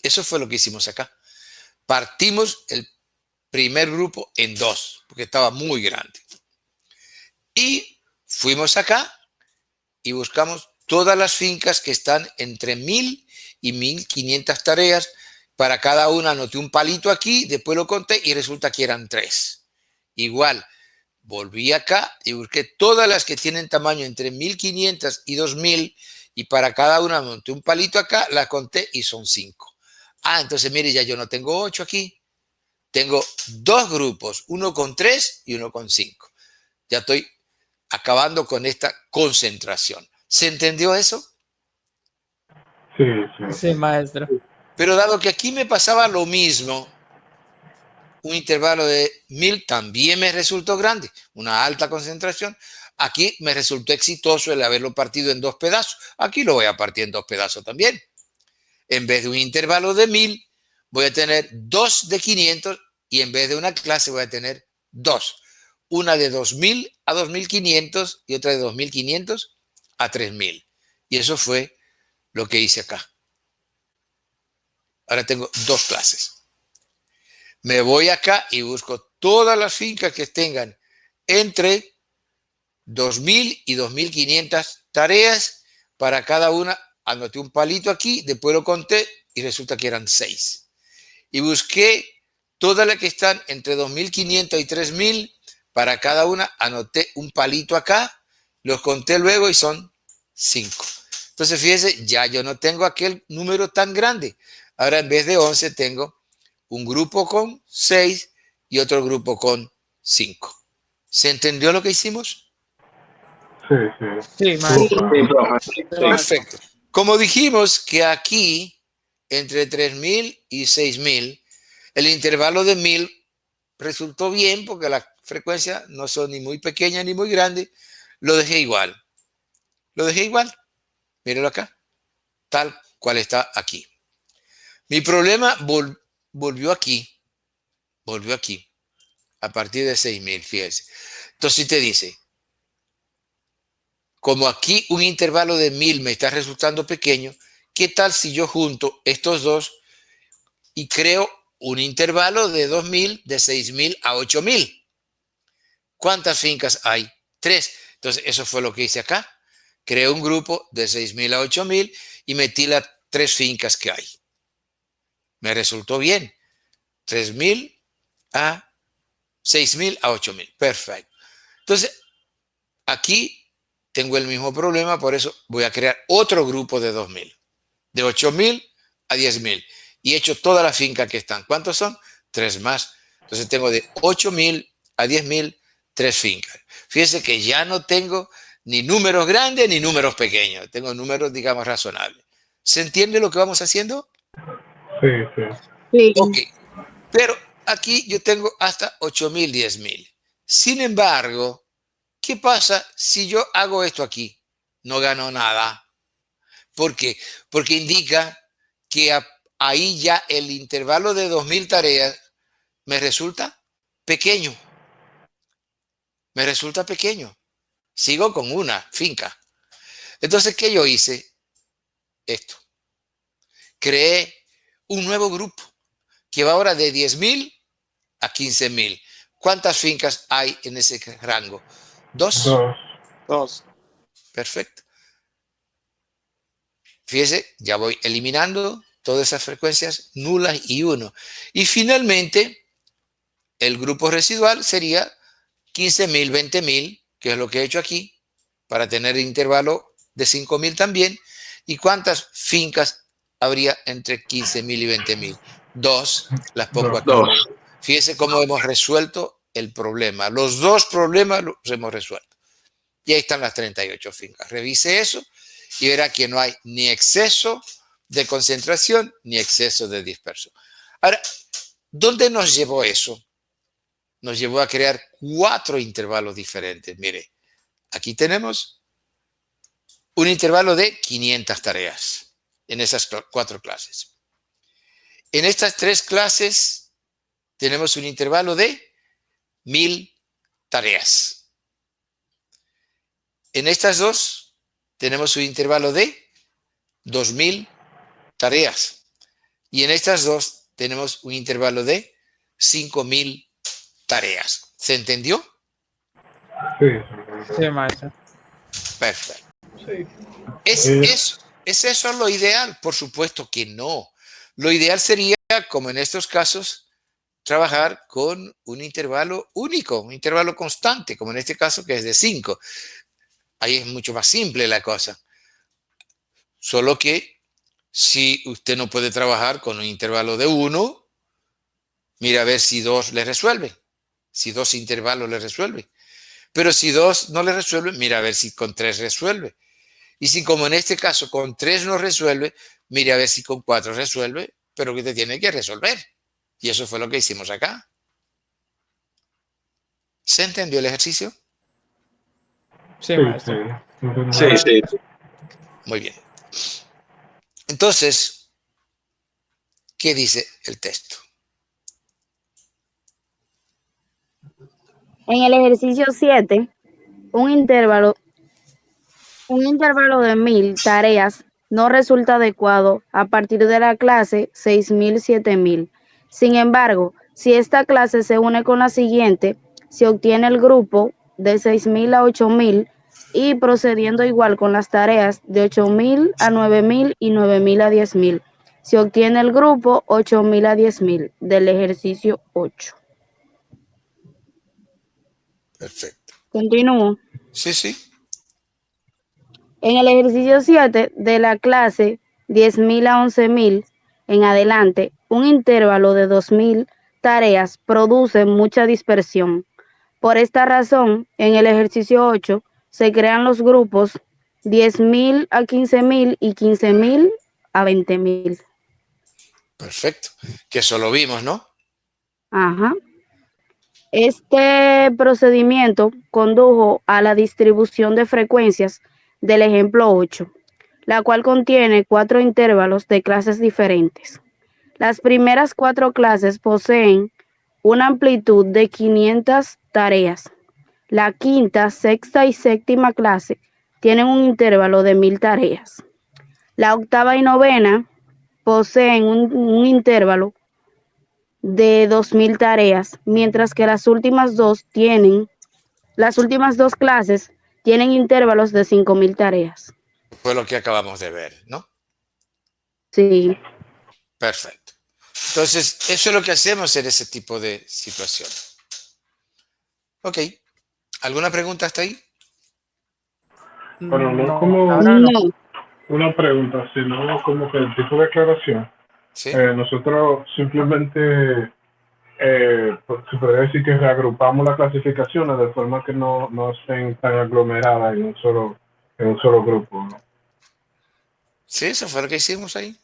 Eso fue lo que hicimos acá. Partimos el primer grupo en dos, porque estaba muy grande. Y fuimos acá y buscamos todas las fincas que están entre 1000 y 1500 tareas. Para cada una anoté un palito aquí, después lo conté y resulta que eran 3. Igual, volví acá y busqué todas las que tienen tamaño entre 1500 y 2000 y para cada una anoté un palito acá, las conté y son 5. Entonces mire, ya yo no tengo 8 aquí. Tengo dos grupos, uno con 3 y uno con 5. Ya estoy acabando con esta concentración. ¿Se entendió eso? Sí. Sí, maestro. Pero dado que aquí me pasaba lo mismo, un intervalo de 1000 también me resultó grande, una alta concentración. Aquí me resultó exitoso el haberlo partido en dos pedazos. Aquí lo voy a partir en dos pedazos también. En vez de un intervalo de 1000, voy a tener dos de 500 y en vez de una clase voy a tener dos. Una de 2000 a 2500 y otra de 2500 a 3000. Y eso fue lo que hice acá. Ahora tengo dos clases. Me voy acá y busco todas las fincas que tengan entre 2000 y 2500 tareas. Para cada una anoté un palito aquí, después lo conté y resulta que eran 6. Y busqué todas las que están entre 2500 y 3000. Para cada una anoté un palito acá, los conté luego y son 5. Entonces fíjese, ya yo no tengo aquel número tan grande. Ahora en vez de 11 tengo un grupo con 6 y otro grupo con 5. ¿Se entendió lo que hicimos? Sí, maestro. Sí, profe. Sí. Perfecto. Como dijimos que aquí, entre 3000 y 6000, el intervalo de 1000 resultó bien porque las frecuencias no son ni muy pequeñas ni muy grandes. Lo dejé igual. Lo dejé igual. Mírenlo acá. Tal cual está aquí. Mi problema volvió aquí. Volvió aquí. A partir de 6000, fíjense. Entonces te dice, como aquí un intervalo de 1000 me está resultando pequeño, ¿qué tal si yo junto estos dos y creo un intervalo de 2000, de 6000 a 8000? ¿Cuántas fincas hay? 3. Entonces, eso fue lo que hice acá. Creé un grupo de 6000 a 8000 y metí las 3 fincas que hay. Me resultó bien. 3000 a 6000 a 8000. Perfecto. Entonces, aquí tengo el mismo problema, por eso voy a crear otro grupo de 2000. De 8000 a 10000. Y he hecho todas las fincas que están. ¿Cuántos son? 3 más. Entonces tengo de 8000 a 10000, 3 fincas. Fíjense que ya no tengo ni números grandes ni números pequeños. Tengo números, digamos, razonables. ¿Se entiende lo que vamos haciendo? Sí. Sí. Ok. Pero aquí yo tengo hasta 8000, 10000. Sin embargo, ¿qué pasa si yo hago esto aquí? No gano nada. ¿Por qué? Porque indica que ahí ya el intervalo de 2000 tareas me resulta pequeño. Me resulta pequeño. Sigo con una finca. Entonces, ¿qué yo hice? Esto. Creé un nuevo grupo que va ahora de 10.000 a 15.000. ¿Cuántas fincas hay en ese rango? 2. 2. 2. Perfecto. Fíjese, ya voy eliminando todas esas frecuencias nulas y 1. Y finalmente, el grupo residual sería 15.000, 20.000, que es lo que he hecho aquí, para tener el intervalo de 5.000 también. ¿Y cuántas fincas habría entre 15.000 y 20.000? 2, las pongo aquí. 2. Fíjese cómo hemos resuelto el problema. Los dos problemas los hemos resuelto. Y ahí están las 38 fincas. Revise eso y verá que no hay ni exceso de concentración ni exceso de dispersión. Ahora, ¿dónde nos llevó eso? Nos llevó a crear 4 intervalos diferentes. Mire, aquí tenemos un intervalo de 500 tareas en esas 4 clases. En estas 3 clases tenemos un intervalo de 1000 tareas. En estas 2 tenemos un intervalo de 2000 tareas. Y en estas 2 tenemos un intervalo de 5000 tareas. ¿Se entendió? Sí. Sí, maestro. Perfecto. Sí. ¿Es eso lo ideal? Por supuesto que no. Lo ideal sería, como en estos casos, trabajar con un intervalo único, un intervalo constante, como en este caso que es de 5. Ahí es mucho más simple la cosa. Solo que si usted no puede trabajar con un intervalo de 1, mira a ver si 2 le resuelve. Si 2 intervalos le resuelve. Pero si 2 no le resuelve, mira a ver si con 3 resuelve. Y si como en este caso con 3 no resuelve, mire a ver si con 4 resuelve, pero que te tiene que resolver. Y eso fue lo que hicimos acá. ¿Se entendió el ejercicio? Sí, maestro. Sí, sí. Muy bien. Entonces, ¿qué dice el texto? En el ejercicio 7, un intervalo de 1000 tareas no resulta adecuado a partir de la clase 6000, 7000. Sin embargo, si esta clase se une con la siguiente, se obtiene el grupo de 6000 a 8000 y procediendo igual con las tareas de 8000 a 9000 y 9000 a 10000. Se obtiene el grupo 8000 a 10000 del ejercicio 8. Perfecto. Continúo. Sí, sí. En el ejercicio 7 de la clase 10.000 a 11.000 en adelante, un intervalo de 2.000 tareas produce mucha dispersión. Por esta razón, en el ejercicio 8 se crean los grupos 10.000 a 15.000 y 15.000 a 20.000. Perfecto. Que eso lo vimos, ¿no? Ajá. Este procedimiento condujo a la distribución de frecuencias del ejemplo 8, la cual contiene 4 intervalos de clases diferentes. Las primeras 4 clases poseen una amplitud de 500 tareas. La quinta, sexta y séptima clase tienen un intervalo de 1000 tareas. La octava y novena poseen un intervalo de 2000 tareas, mientras que las últimas dos clases tienen intervalos de 5000 tareas. Fue lo que acabamos de ver, ¿no? Sí. Perfecto. Entonces, eso es lo que hacemos en ese tipo de situación. Ok. ¿Alguna pregunta hasta ahí? Bueno, no No, como ahora no. No. una pregunta, sino como que el tipo de aclaración. Sí. Nosotros simplemente, pues, se podría decir que reagrupamos las clasificaciones de forma que no estén tan aglomeradas en un solo grupo, ¿no? Sí, eso fue lo que hicimos ahí.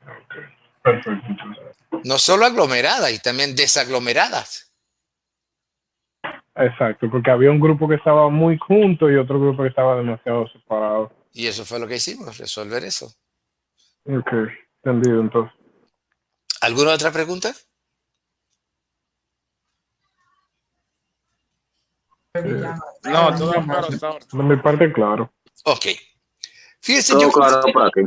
Ok, perfecto. Entonces. No solo aglomeradas y también desaglomeradas. Exacto, porque había un grupo que estaba muy junto y otro grupo que estaba demasiado separado. Y eso fue lo que hicimos, resolver eso. Ok, entendido entonces. ¿Alguna otra pregunta? No, todo claro hasta ahora. De mi parte, claro. Ok. Fíjense, Todo claro para aquí.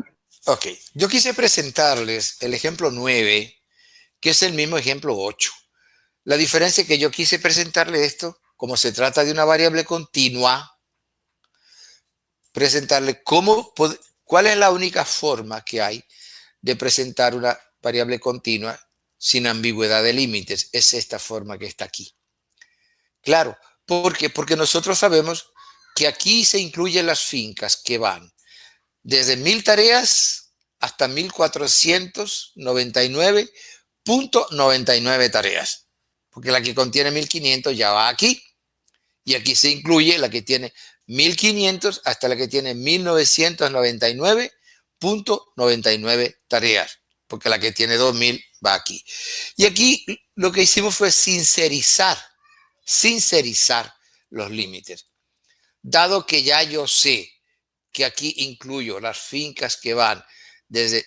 yo quise presentarles el ejemplo 9, que es el mismo ejemplo 8. La diferencia es que yo quise presentarle esto, como se trata de una variable continua, presentarle cuál es la única forma que hay de presentar una variable continua sin ambigüedad de límites. Es esta forma que está aquí. Claro, ¿por qué? Porque nosotros sabemos que aquí se incluyen las fincas que van desde 1000 tareas hasta 1499.99 tareas. Porque la que contiene 1500 ya va aquí. Y aquí se incluye la que tiene 1500 hasta la que tiene 1999.99 tareas. Porque la que tiene 2000 va aquí. Y aquí lo que hicimos fue sincerizar los límites. Dado que ya yo sé que aquí incluyo las fincas que van desde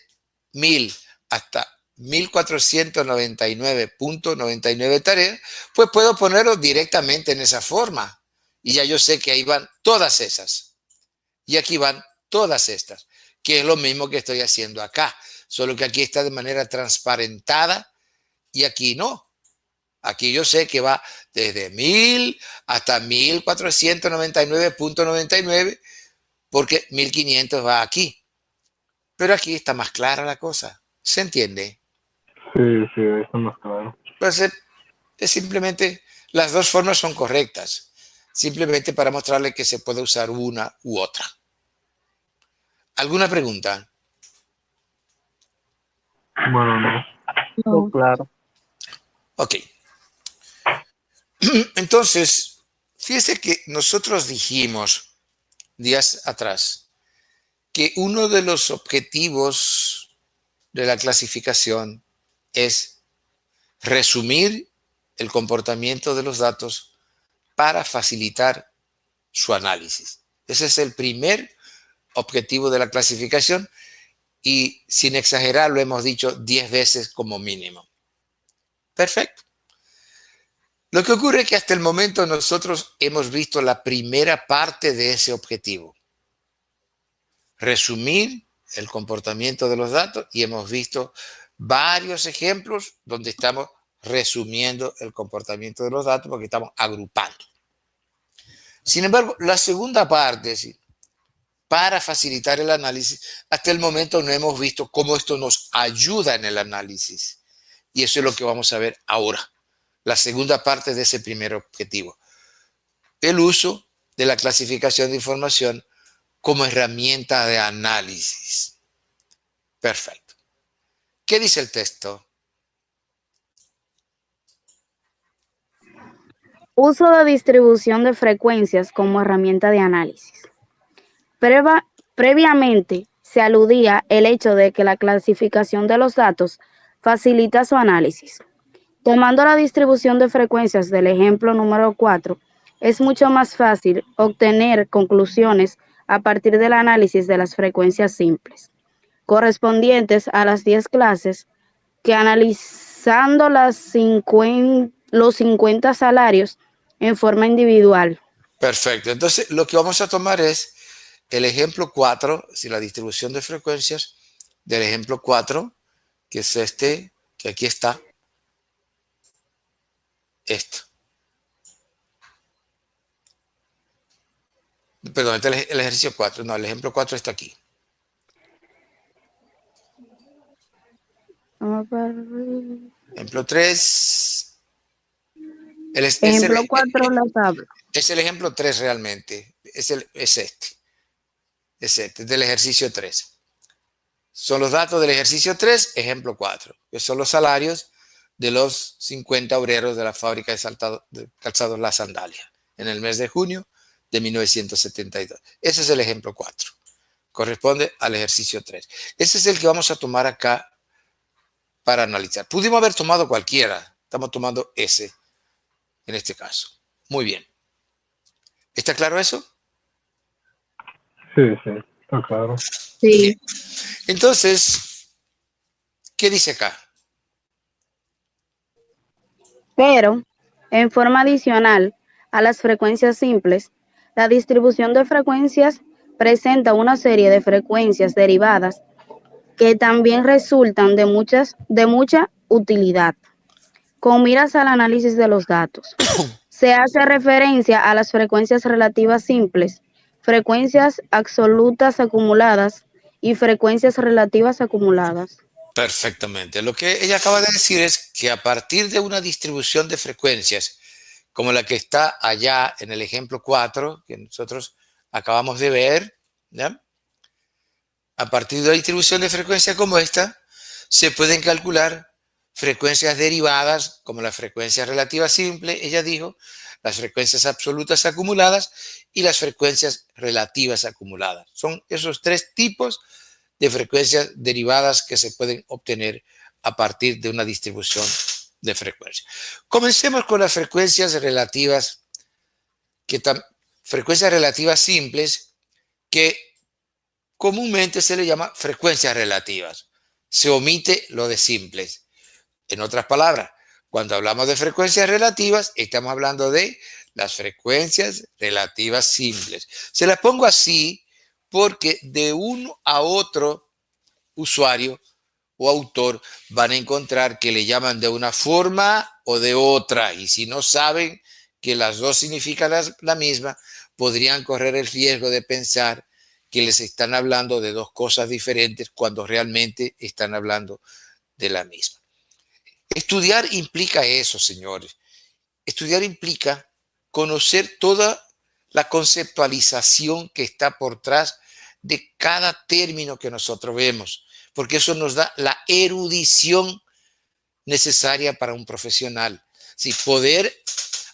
1000 hasta 1499.99 tareas, pues puedo ponerlo directamente en esa forma. Y ya yo sé que ahí van todas esas. Y aquí van todas estas, que es lo mismo que estoy haciendo acá. Solo que aquí está de manera transparentada y aquí no. Aquí yo sé que va desde 1000 hasta 1499.99 porque 1500 va aquí. Pero aquí está más clara la cosa. ¿Se entiende? Sí, sí, ahí está más claro. Pues es simplemente, las dos formas son correctas. Simplemente para mostrarle que se puede usar una u otra. ¿Alguna pregunta? Bueno, no. Todo claro. Ok. Entonces, fíjese que nosotros dijimos días atrás que uno de los objetivos de la clasificación es resumir el comportamiento de los datos para facilitar su análisis. Ese es el primer objetivo de la clasificación y sin exagerar lo hemos dicho 10 veces como mínimo. Perfecto. Lo que ocurre es que hasta el momento nosotros hemos visto la primera parte de ese objetivo. Resumir el comportamiento de los datos y hemos visto varios ejemplos donde estamos resumiendo el comportamiento de los datos porque estamos agrupando. Sin embargo, la segunda parte, ¿sí?, para facilitar el análisis, hasta el momento no hemos visto cómo esto nos ayuda en el análisis. Y eso es lo que vamos a ver ahora, la segunda parte de ese primer objetivo. El uso de la clasificación de información como herramienta de análisis. Perfecto. ¿Qué dice el texto? Uso de distribución de frecuencias como herramienta de análisis. Previamente se aludía el hecho de que la clasificación de los datos facilita su análisis. Tomando la distribución de frecuencias del ejemplo número 4, es mucho más fácil obtener conclusiones a partir del análisis de las frecuencias simples, correspondientes a las 10 clases, que analizando los 50 salarios en forma individual. Perfecto. Entonces, lo que vamos a tomar es el ejemplo 4, si la distribución de frecuencias del ejemplo 4, que es este, que aquí está, esto. Perdón, este es el ejercicio 4, no, el ejemplo 4 está aquí. Ejemplo 3. Ejemplo 4, la tabla. Es el ejemplo 3 realmente. Es este. Es este, del ejercicio 3. Son los datos del ejercicio 3, ejemplo 4, que son los salarios de los 50 obreros de la fábrica de calzados La Sandalia en el mes de junio de 1972. Ese es el ejemplo 4. Corresponde al ejercicio 3. Ese es el que vamos a tomar acá para analizar. Pudimos haber tomado cualquiera. Estamos tomando ese en este caso. Muy bien. ¿Está claro eso? Sí, sí, está claro. Sí. Entonces, ¿qué dice acá? Pero, en forma adicional a las frecuencias simples, la distribución de frecuencias presenta una serie de frecuencias derivadas que también resultan de mucha utilidad. Con miras al análisis de los datos, se hace referencia a las frecuencias relativas simples, frecuencias absolutas acumuladas y frecuencias relativas acumuladas. Perfectamente. Lo que ella acaba de decir es que a partir de una distribución de frecuencias, como la que está allá en el ejemplo 4, que nosotros acabamos de ver, ¿ya? A partir de una distribución de frecuencias como esta, se pueden calcular frecuencias derivadas, como la frecuencia relativa simple, ella dijo, las frecuencias absolutas acumuladas y las frecuencias relativas acumuladas. Son esos tres tipos de frecuencias derivadas que se pueden obtener a partir de una distribución de frecuencias. Comencemos con las frecuencias relativas, frecuencias relativas simples, que comúnmente se le llama frecuencias relativas. Se omite lo de simples. En otras palabras, cuando hablamos de frecuencias relativas, estamos hablando de las frecuencias relativas simples. Se las pongo así porque de uno a otro usuario o autor van a encontrar que le llaman de una forma o de otra. Y si no saben que las dos significan la misma, podrían correr el riesgo de pensar que les están hablando de dos cosas diferentes cuando realmente están hablando de la misma. Estudiar implica eso, señores. Estudiar implica conocer toda la conceptualización que está por detrás de cada término que nosotros vemos, porque eso nos da la erudición necesaria para un profesional. Sí, poder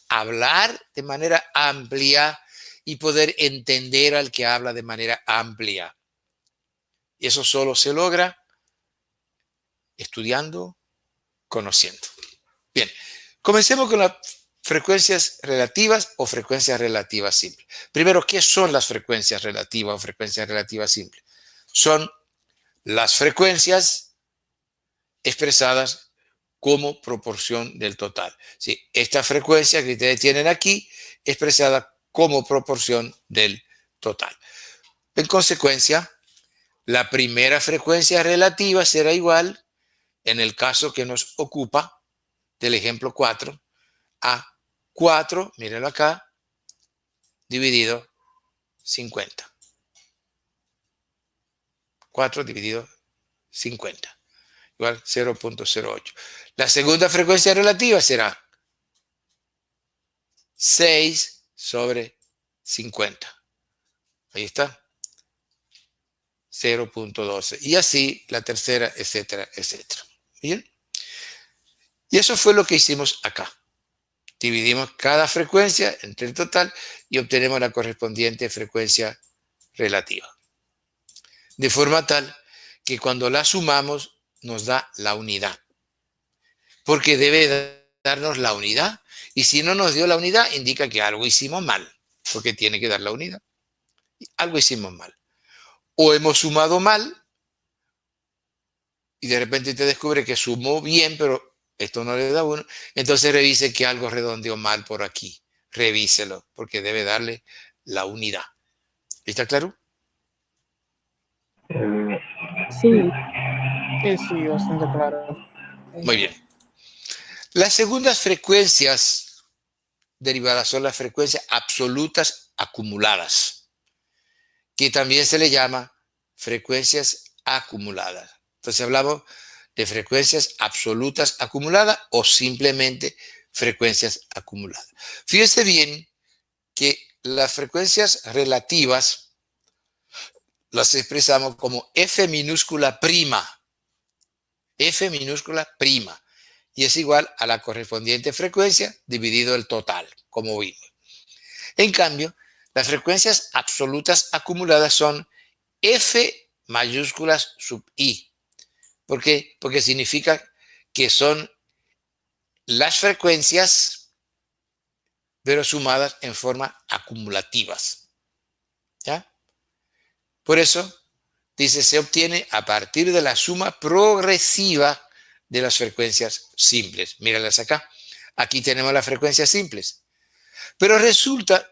hablar de manera amplia y poder entender al que habla de manera amplia. Y eso solo se logra estudiando, conociendo. Bien, comencemos con las frecuencias relativas o frecuencias relativas simples. Primero, ¿qué son las frecuencias relativas o frecuencias relativas simples? Son las frecuencias expresadas como proporción del total. Sí, esta frecuencia que ustedes tienen aquí expresada como proporción del total. En consecuencia, la primera frecuencia relativa será igual, en el caso que nos ocupa del ejemplo 4, a 4, mírenlo acá, dividido 50. 4 dividido 50, igual 0.08. La segunda frecuencia relativa será 6 sobre 50. Ahí está. 0.12. Y así la tercera, etcétera, etcétera. ¿Bien? Y eso fue lo que hicimos acá. Dividimos cada frecuencia entre el total y obtenemos la correspondiente frecuencia relativa. De forma tal que cuando la sumamos nos da la unidad. Porque debe darnos la unidad. Y si no nos dio la unidad, indica que algo hicimos mal. Porque tiene que dar la unidad. Algo hicimos mal. O hemos sumado mal y de repente te descubre que sumó bien, pero esto no le da 1. Entonces revise que algo redondeó mal por aquí. Revíselo, porque debe darle la unidad. ¿Está claro? Sí. Sí, bastante claro. Muy bien. Las segundas frecuencias derivadas son las frecuencias absolutas acumuladas, que también se le llama frecuencias acumuladas. Entonces hablamos de frecuencias absolutas acumuladas o simplemente frecuencias acumuladas. Fíjese bien que las frecuencias relativas las expresamos como F minúscula prima. F minúscula prima. Y es igual a la correspondiente frecuencia dividido el total, como vimos. En cambio, las frecuencias absolutas acumuladas son F mayúsculas sub I. ¿Por qué? Porque significa que son las frecuencias, pero sumadas en forma acumulativas. ¿Ya? Por eso, dice, se obtiene a partir de la suma progresiva de las frecuencias simples. Míralas acá. Aquí tenemos las frecuencias simples. Pero resulta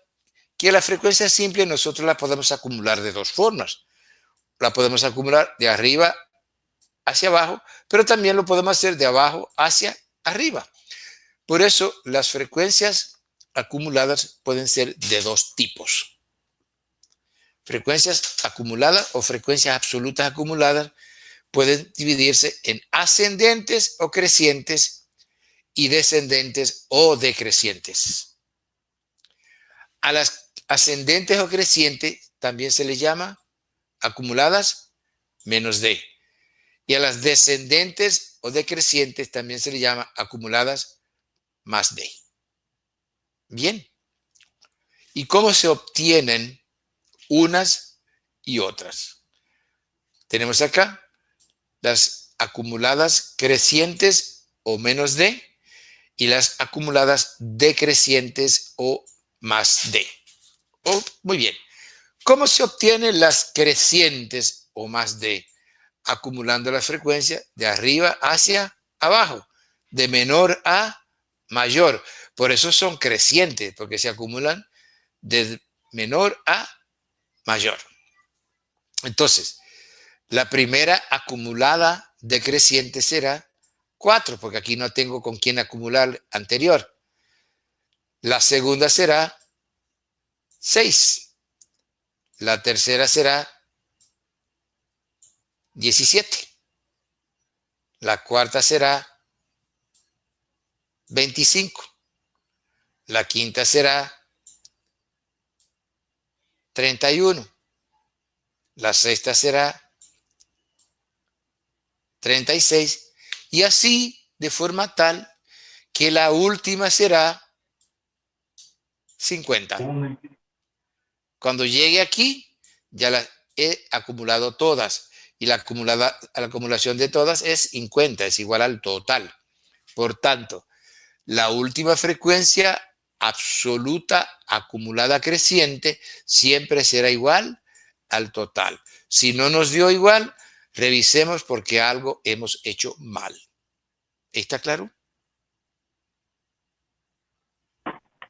que la frecuencia simple nosotros la podemos acumular de dos formas. La podemos acumular de arriba hacia abajo, pero también lo podemos hacer de abajo hacia arriba. Por eso las frecuencias acumuladas pueden ser de dos tipos. Frecuencias acumuladas o frecuencias absolutas acumuladas pueden dividirse en ascendentes o crecientes y descendentes o decrecientes. A las ascendentes o crecientes también se les llama acumuladas menos D. Y a las descendentes o decrecientes también se les llama acumuladas más D. Bien. ¿Y cómo se obtienen unas y otras? Tenemos acá las acumuladas crecientes o menos D y las acumuladas decrecientes o más D. Oh, muy bien. ¿Cómo se obtienen las crecientes o más D? Acumulando la frecuencia de arriba hacia abajo, de menor a mayor. Por eso son crecientes, porque se acumulan de menor a mayor. Entonces, la primera acumulada decreciente será 4, porque aquí no tengo con quién acumular anterior. La segunda será 6. La tercera será 17. La cuarta será 25. La quinta será 31. La sexta será 36. Y así de forma tal que la última será 50. Cuando llegue aquí, ya las he acumulado todas. Y la acumulación de todas es 50, es igual al total. Por tanto, la última frecuencia absoluta acumulada creciente siempre será igual al total. Si no nos dio igual, revisemos porque algo hemos hecho mal. ¿Está claro?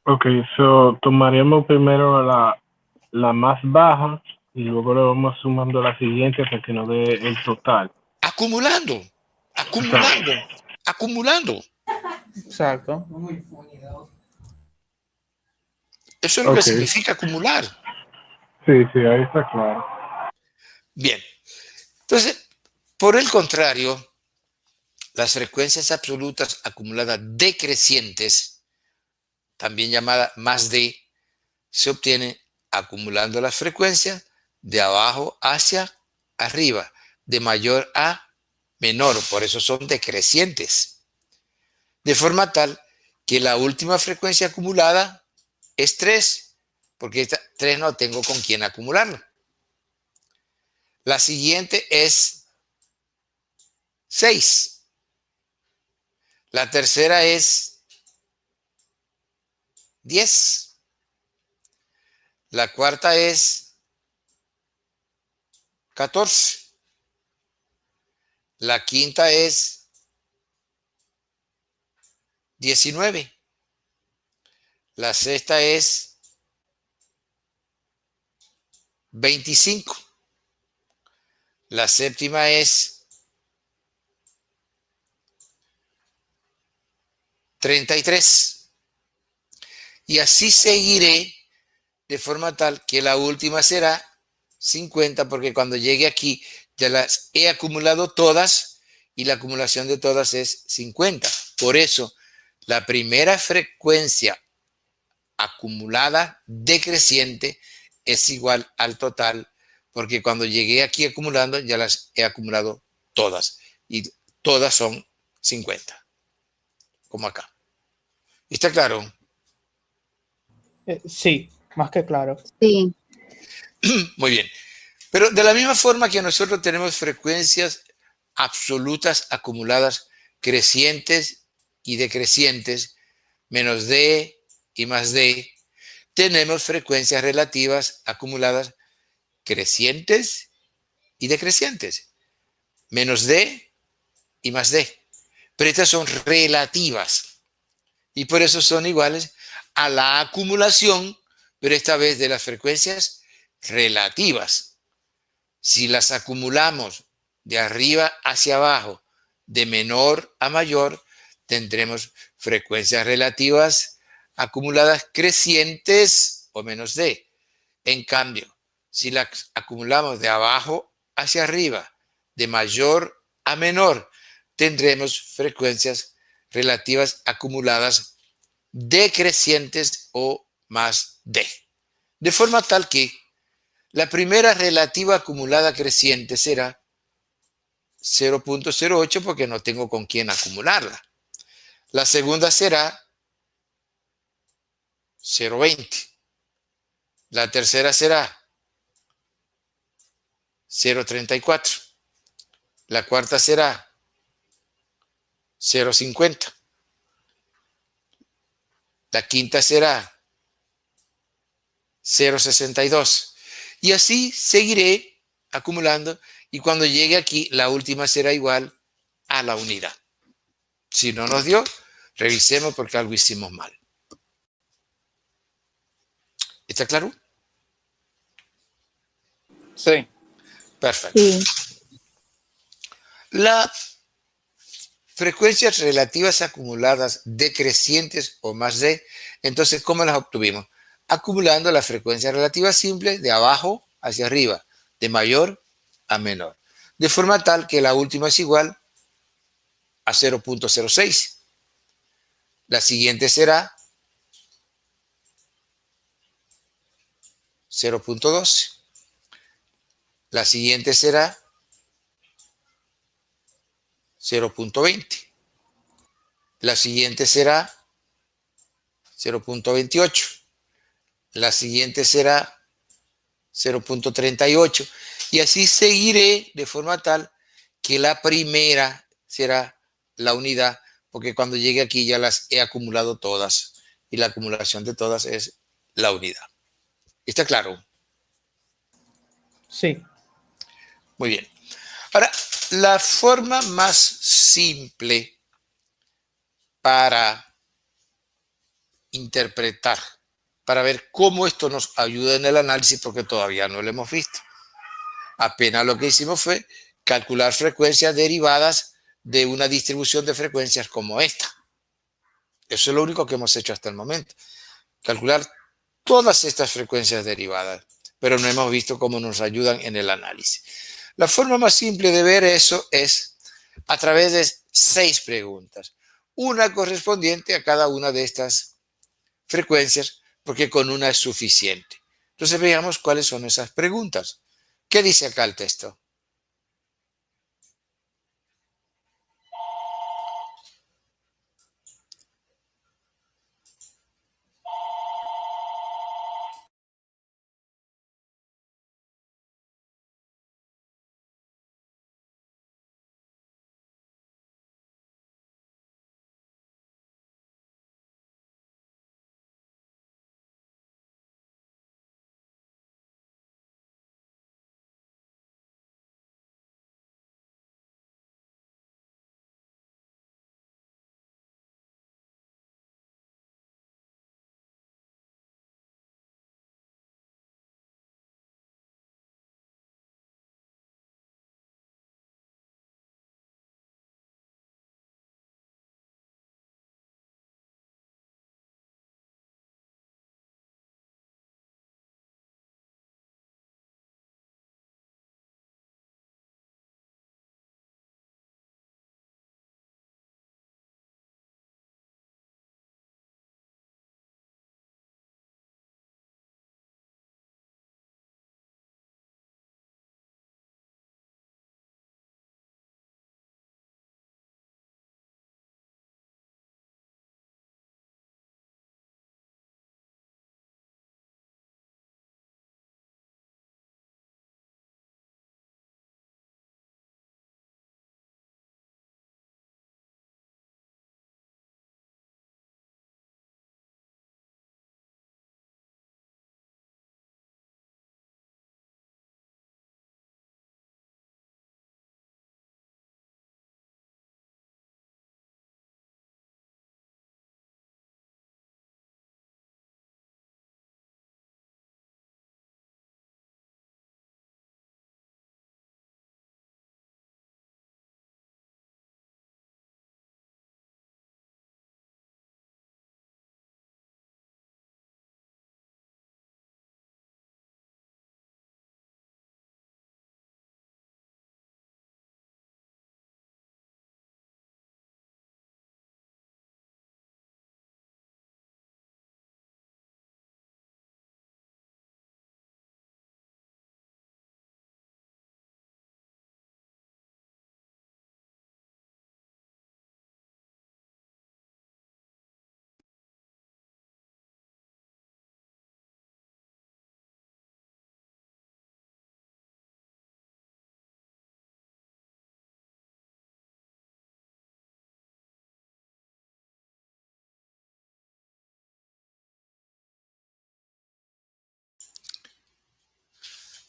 Ok, so tomaríamos primero la más baja y luego le vamos sumando la siguiente hasta que nos dé el total. Acumulando, acumulando, acumulando. Exacto. Eso es lo que Ok. significa acumular. Sí, ahí está claro. Bien. Entonces, por el contrario, las frecuencias absolutas acumuladas decrecientes, también llamada más D, se obtienen acumulando las frecuencias de abajo hacia arriba, de mayor a menor, por eso son decrecientes. De forma tal que la última frecuencia acumulada es 3, porque esta 3 no tengo con quién acumularla. La siguiente es 6. La tercera es 10. La cuarta es 14. La quinta es 19. La sexta es 25. La séptima es 33. Y así seguiré de forma tal que la última será 50, porque cuando llegue aquí ya las he acumulado todas y la acumulación de todas es 50. Por eso, la primera frecuencia acumulada decreciente es igual al total, porque cuando llegué aquí acumulando ya las he acumulado todas y todas son 50, como acá. ¿Está claro? Sí, más que claro. Sí, Muy bien. Pero de la misma forma que nosotros tenemos frecuencias absolutas acumuladas crecientes y decrecientes, menos D y más D, tenemos frecuencias relativas acumuladas crecientes y decrecientes, menos D y más D. Pero estas son relativas. Y por eso son iguales a la acumulación, pero esta vez de las frecuencias relativas. Si las acumulamos de arriba hacia abajo, de menor a mayor, tendremos frecuencias relativas acumuladas crecientes o menos D. En cambio, si las acumulamos de abajo hacia arriba, de mayor a menor, tendremos frecuencias relativas acumuladas decrecientes o más D. De forma tal que la primera relativa acumulada creciente será 0.08 porque no tengo con quién acumularla. La segunda será 0.20. La tercera será 0.34. La cuarta será 0.50. La quinta será 0.62. Y así seguiré acumulando y cuando llegue aquí la última será igual a la unidad. Si no nos dio, revisemos porque algo hicimos mal. ¿Está claro? Sí. Perfecto. Sí. Las frecuencias relativas acumuladas decrecientes o más D, entonces, ¿cómo las obtuvimos? Acumulando la frecuencia relativa simple de abajo hacia arriba, de mayor a menor, de forma tal que la última es igual a 0.06. La siguiente será 0.12. La siguiente será 0.20. La siguiente será 0.28. La siguiente será 0.38. Y así seguiré de forma tal que la primera será la unidad, porque cuando llegue aquí ya las he acumulado todas y la acumulación de todas es la unidad. ¿Está claro? Sí. Muy bien. Ahora, la forma más simple para interpretar, para ver cómo esto nos ayuda en el análisis, porque todavía no lo hemos visto. Apenas lo que hicimos fue calcular frecuencias derivadas de una distribución de frecuencias como esta. Eso es lo único que hemos hecho hasta el momento. Calcular todas estas frecuencias derivadas, pero no hemos visto cómo nos ayudan en el análisis. La forma más simple de ver eso es a través de 6 preguntas, una correspondiente a cada una de estas frecuencias, porque con una es suficiente. Entonces veamos cuáles son esas preguntas. ¿Qué dice acá el texto?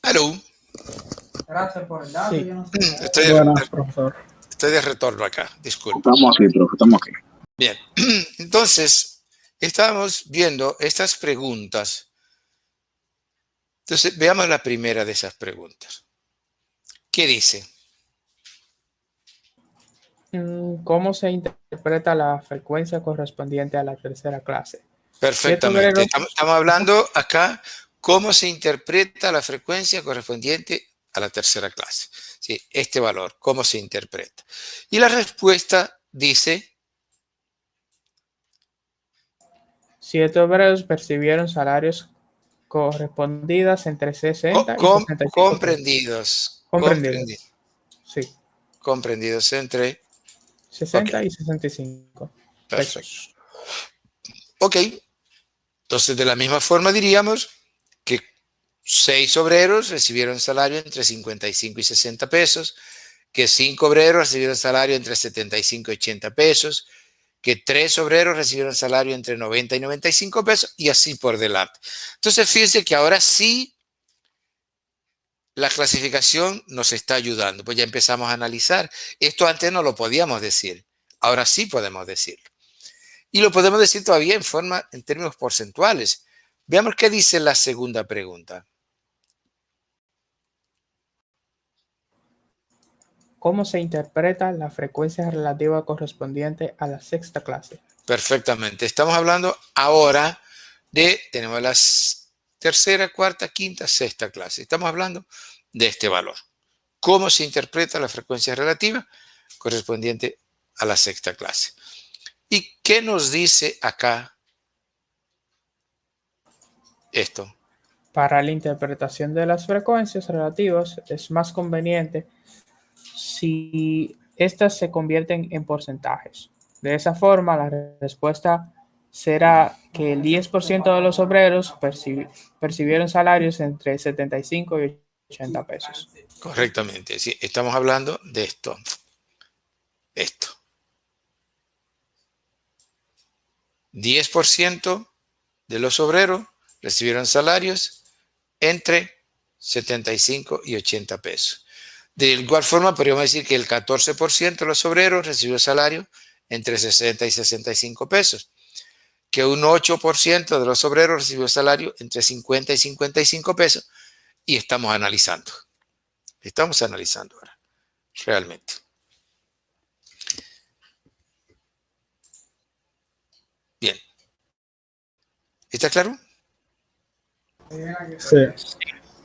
Hello. Gracias por el dato. Sí. Yo no sé. Buenas, profesor. Estoy de retorno acá, disculpe. Estamos aquí, profe, estamos aquí. Bien, entonces, estamos viendo estas preguntas. Entonces, veamos la primera de esas preguntas. ¿Qué dice? ¿Cómo se interpreta la frecuencia correspondiente a la tercera clase? Perfectamente. Obrero. Estamos hablando acá cómo se interpreta la frecuencia correspondiente a la tercera clase. Sí, este valor, cómo se interpreta. Y la respuesta dice, 7 obreros percibieron salarios correspondidas entre 60 y 65 comprendidos, comprendidos. Sí, comprendidos entre... 60 Ok. y 65 Perfecto. pesos. Ok, entonces de la misma forma diríamos que 6 obreros recibieron salario entre 55 y 60 pesos, que 5 obreros recibieron salario entre 75 y 80 pesos, que 3 obreros recibieron salario entre 90 y 95 pesos y así por delante. Entonces fíjense que ahora sí la clasificación nos está ayudando, pues ya empezamos a analizar. Esto antes no lo podíamos decir, ahora sí podemos decirlo. Y lo podemos decir todavía en términos porcentuales. Veamos qué dice la segunda pregunta. ¿Cómo se interpreta la frecuencia relativa correspondiente a la sexta clase? Perfectamente. Estamos hablando ahora tenemos las tercera, cuarta, quinta, sexta clase. Estamos hablando de este valor. ¿Cómo se interpreta la frecuencia relativa correspondiente a la sexta clase? ¿Y qué nos dice acá esto? Para la interpretación de las frecuencias relativas es más conveniente si estas se convierten en porcentajes. De esa forma, la respuesta será que el 10% de los obreros percibieron salarios entre 75 y 80 pesos. Correctamente. Sí, estamos hablando de esto. Esto. 10% de los obreros recibieron salarios entre 75 y 80 pesos. De igual forma, podríamos decir que el 14% de los obreros recibió salario entre 60 y 65 pesos, que un 8% de los obreros recibió salario entre 50 y 55 pesos, y estamos analizando. Estamos analizando ahora, realmente. Bien. ¿Está claro? Sí.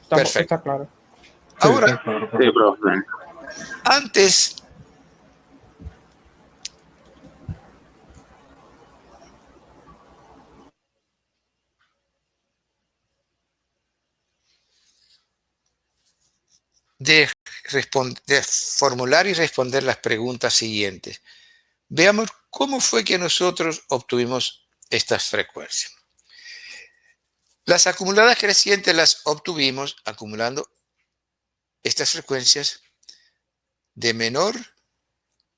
Perfecto. Está claro. Ahora, Sí, profe. antes de formular y responder las preguntas siguientes, veamos cómo fue que nosotros obtuvimos estas frecuencias. Las acumuladas crecientes las obtuvimos acumulando estas frecuencias de menor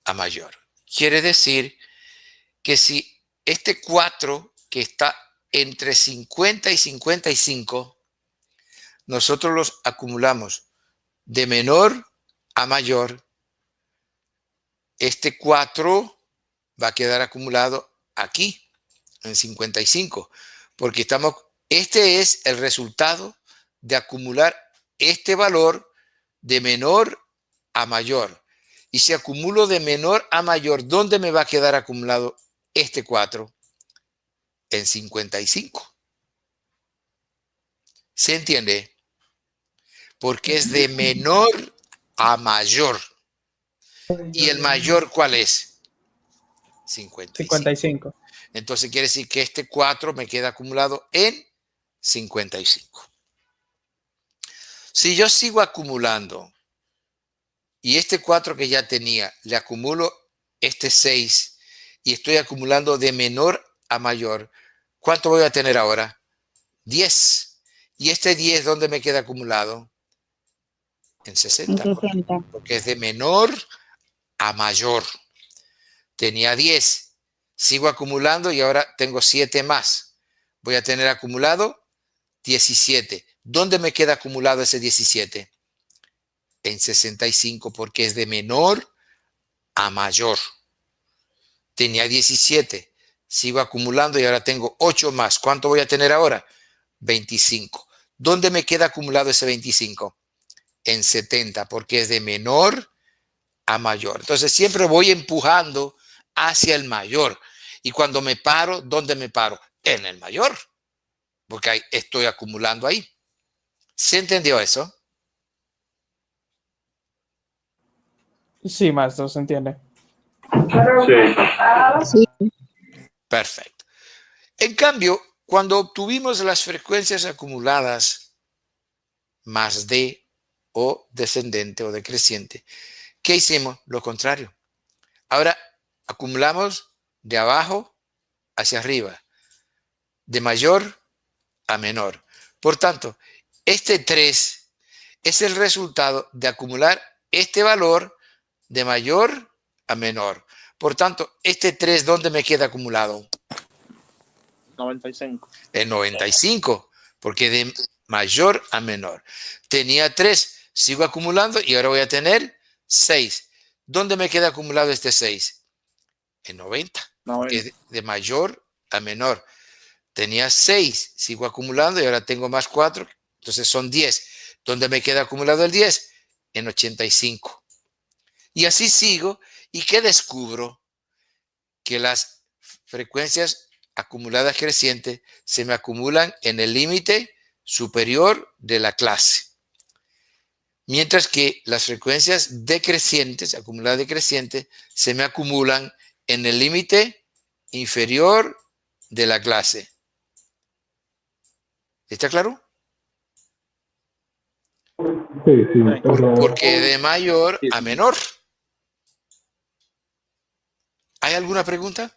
a mayor. Quiere decir que si este 4 que está entre 50 y 55, nosotros los acumulamos de menor a mayor, este 4 va a quedar acumulado aquí, en 55, porque este es el resultado de acumular este valor de menor a mayor. Y si acumulo de menor a mayor, ¿dónde me va a quedar acumulado este 4? En 55. ¿Se entiende? Porque es de menor a mayor. ¿Y el mayor cuál es? 55. Entonces quiere decir que este 4 me queda acumulado en 55. Si yo sigo acumulando y este 4 que ya tenía, le acumulo este 6 y estoy acumulando de menor a mayor, ¿cuánto voy a tener ahora? 10. ¿Y este 10 dónde me queda acumulado? En 60. En 60. Porque es de menor a mayor. Tenía 10. Sigo acumulando y ahora tengo 7 más. Voy a tener acumulado 17. ¿Dónde me queda acumulado ese 17? En 65, porque es de menor a mayor. Tenía 17, sigo acumulando y ahora tengo 8 más. ¿Cuánto voy a tener ahora? 25. ¿Dónde me queda acumulado ese 25? En 70, porque es de menor a mayor. Entonces siempre voy empujando hacia el mayor. Y cuando me paro, ¿dónde me paro? En el mayor, porque ahí estoy acumulando ahí. ¿Se entendió eso? Sí, maestro, se entiende. Sí. Sí, Perfecto. En cambio, cuando obtuvimos las frecuencias acumuladas más D o descendente o decreciente, ¿qué hicimos? Lo contrario. Ahora acumulamos de abajo hacia arriba, de mayor a menor. Por tanto, este 3 es el resultado de acumular este valor de mayor a menor. Por tanto, este 3, ¿dónde me queda acumulado? 95. En 95, porque de mayor a menor. Tenía 3, sigo acumulando y ahora voy a tener 6. ¿Dónde me queda acumulado este 6? En 90, porque es de mayor a menor. Tenía 6, sigo acumulando y ahora tengo más 4, entonces son 10. ¿Dónde me queda acumulado el 10? En 85. Y así sigo. ¿Y qué descubro? Que las frecuencias acumuladas crecientes se me acumulan en el límite superior de la clase. Mientras que las frecuencias decrecientes, acumuladas decrecientes, se me acumulan en el límite inferior de la clase. ¿Está claro? Sí, sí, Porque de mayor Sí, a sí. menor. ¿Hay alguna pregunta?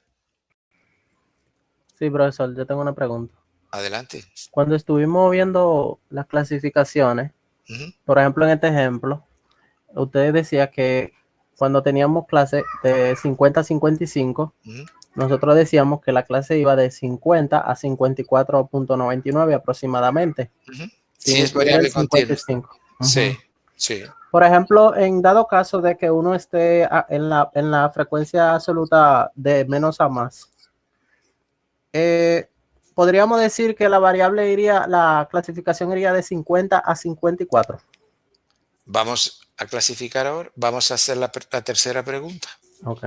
Sí, profesor, yo tengo una pregunta. Adelante. Cuando estuvimos viendo las clasificaciones, Ujú, por ejemplo, en este ejemplo, usted decía que cuando teníamos clase de 50 a 55, ujú, nosotros decíamos que la clase iba de 50 a 54.99 aproximadamente, ujú. sin Sí, es incluir el variable continua. 55. Sí, Ujú. sí. Por ejemplo, en dado caso de que uno esté en la frecuencia absoluta de menos a más, podríamos decir que la variable iría, la clasificación iría de 50 a 54. Vamos a clasificar ahora. Vamos a hacer la tercera pregunta. Ok.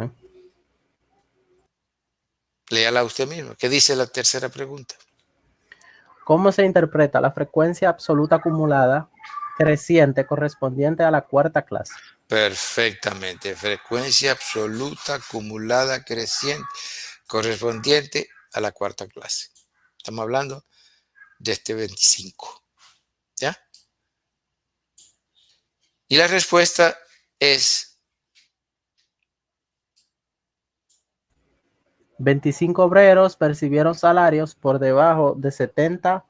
Léala usted mismo. ¿Qué dice la tercera pregunta? ¿Cómo se interpreta la frecuencia absoluta acumulada creciente correspondiente a la cuarta clase? Perfectamente. Frecuencia absoluta acumulada creciente correspondiente a la cuarta clase. Estamos hablando de este 25. ¿Ya? Y la respuesta es 25 obreros percibieron salarios por debajo de 70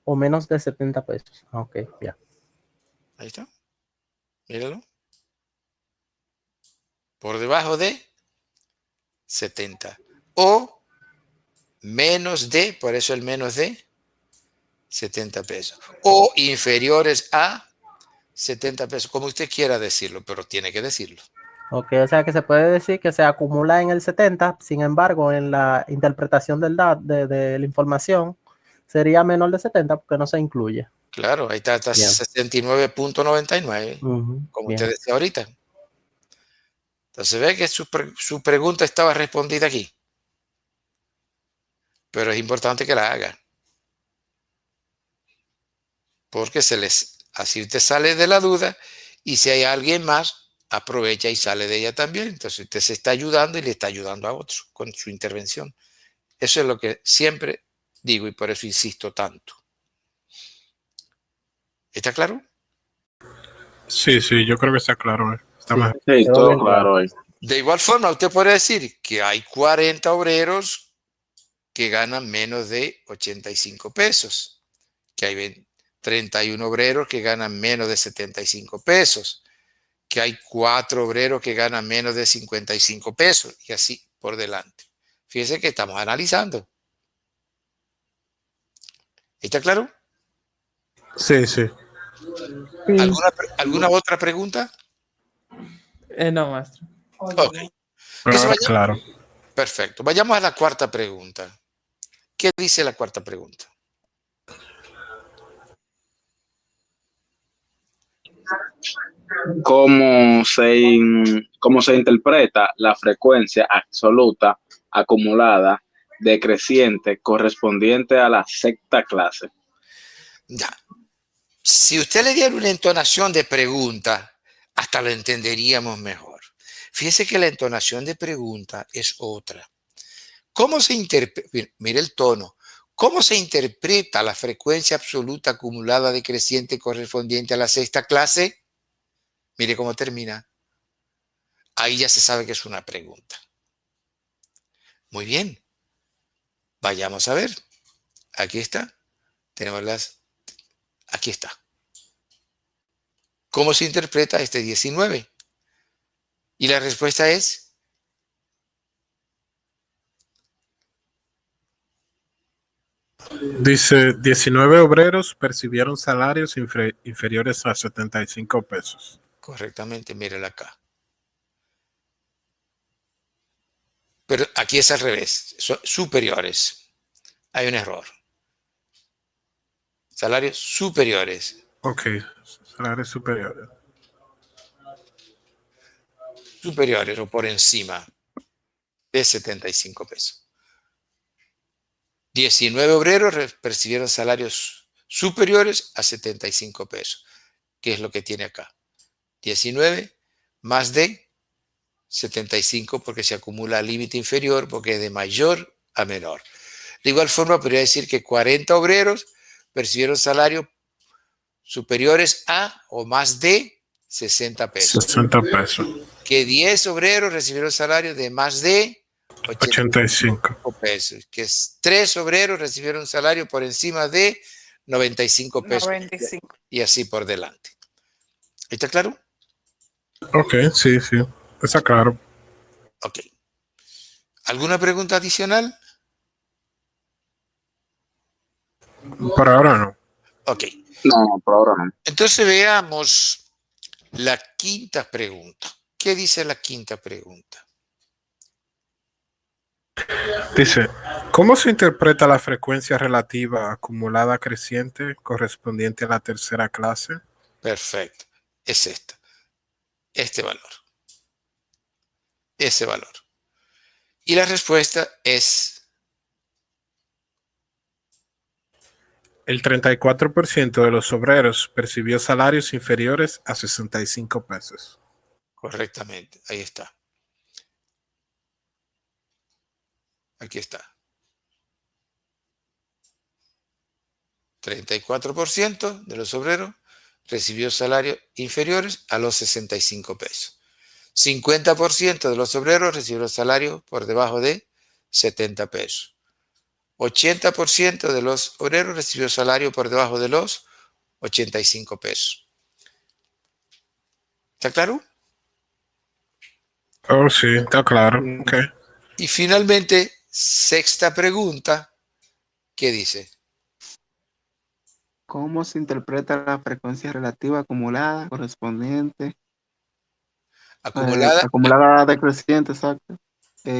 o menos de 70 pesos. Ok, ya. ahí está. Míralo. Por debajo de 70. O menos de, por eso el menos de 70 pesos. O inferiores a 70 pesos, como usted quiera decirlo, pero tiene que decirlo. Ok, o sea que se puede decir que se acumula en el 70, sin embargo, en la interpretación de la información sería menor de 70 porque no se incluye. Claro, ahí está Bien. 69.99, como usted Bien. decía ahorita. Entonces ve que su pregunta estaba respondida aquí, pero es importante que la haga, porque así usted sale de la duda y si hay alguien más, aprovecha y sale de ella también. Entonces usted se está ayudando y le está ayudando a otros con su intervención. Eso es lo que siempre digo y por eso insisto tanto. ¿Está claro? Sí, sí, yo creo que está claro. Está Sí, más. Sí, quedó todo bien claro. claro ahí. De igual forma, usted puede decir que hay 40 obreros que ganan menos de 85 pesos, que hay 31 obreros que ganan menos de 75 pesos, que hay 4 obreros que ganan menos de 55 pesos y así por delante. Fíjese que estamos analizando. ¿Está claro? Sí, sí. Sí. ¿Alguna otra pregunta? No, maestro. Ok. Entonces, Ahora, claro. perfecto. Vayamos a la cuarta pregunta. ¿Qué dice la cuarta pregunta? ¿Cómo se interpreta la frecuencia absoluta acumulada decreciente correspondiente a la sexta clase? Ya. Si usted le diera una entonación de pregunta, hasta lo entenderíamos mejor. Fíjese que la entonación de pregunta es otra. ¿Cómo se interpreta? Mire el tono. ¿Cómo se interpreta la frecuencia absoluta acumulada decreciente correspondiente a la sexta clase? Mire cómo termina. Ahí ya se sabe que es una pregunta. Muy bien. Vayamos a ver. Aquí está. Tenemos aquí está. ¿Cómo se interpreta este 19? Y la respuesta es, Dice, 19 obreros percibieron salarios inferiores a 75 pesos. correctamente, mírala acá. Pero aquí es al revés, son superiores. Hay un error. Salarios superiores. Ok, salarios superiores. Superiores o por encima de 75 pesos. 19 obreros percibieron salarios superiores a 75 pesos. ¿Qué es lo que tiene acá? 19 más de 75 porque se acumula al límite inferior porque es de mayor a menor. De igual forma, podría decir que 40 obreros percibieron salarios superiores a o más de 60 pesos. 60 pesos. Que 10 obreros recibieron salarios de más de 85 pesos. Que 3 obreros recibieron salario por encima de 95 pesos. 95. Y así por delante. ¿Está claro? Ok, sí, sí. Está claro. Ok. ¿Alguna pregunta adicional? Por ahora no. Ok. No, por ahora no. Entonces veamos la quinta pregunta. ¿Qué dice la quinta pregunta? Dice, ¿cómo se interpreta la frecuencia relativa acumulada creciente correspondiente a la tercera clase? Perfecto. Es esta. Este valor. Ese valor. Y la respuesta es El 34% de los obreros percibió salarios inferiores a 65 pesos. correctamente. Ahí está. Aquí está. 34% de los obreros recibió salarios inferiores a los 65 pesos. 50% de los obreros recibieron salario por debajo de 70 pesos. 80% de los obreros recibió salario por debajo de los 85 pesos. ¿Está claro? Oh, sí, está claro. Okay. Y finalmente, sexta pregunta, ¿qué dice? ¿Cómo se interpreta la frecuencia relativa acumulada correspondiente? Acumulada. Acumulada decreciente, exacto.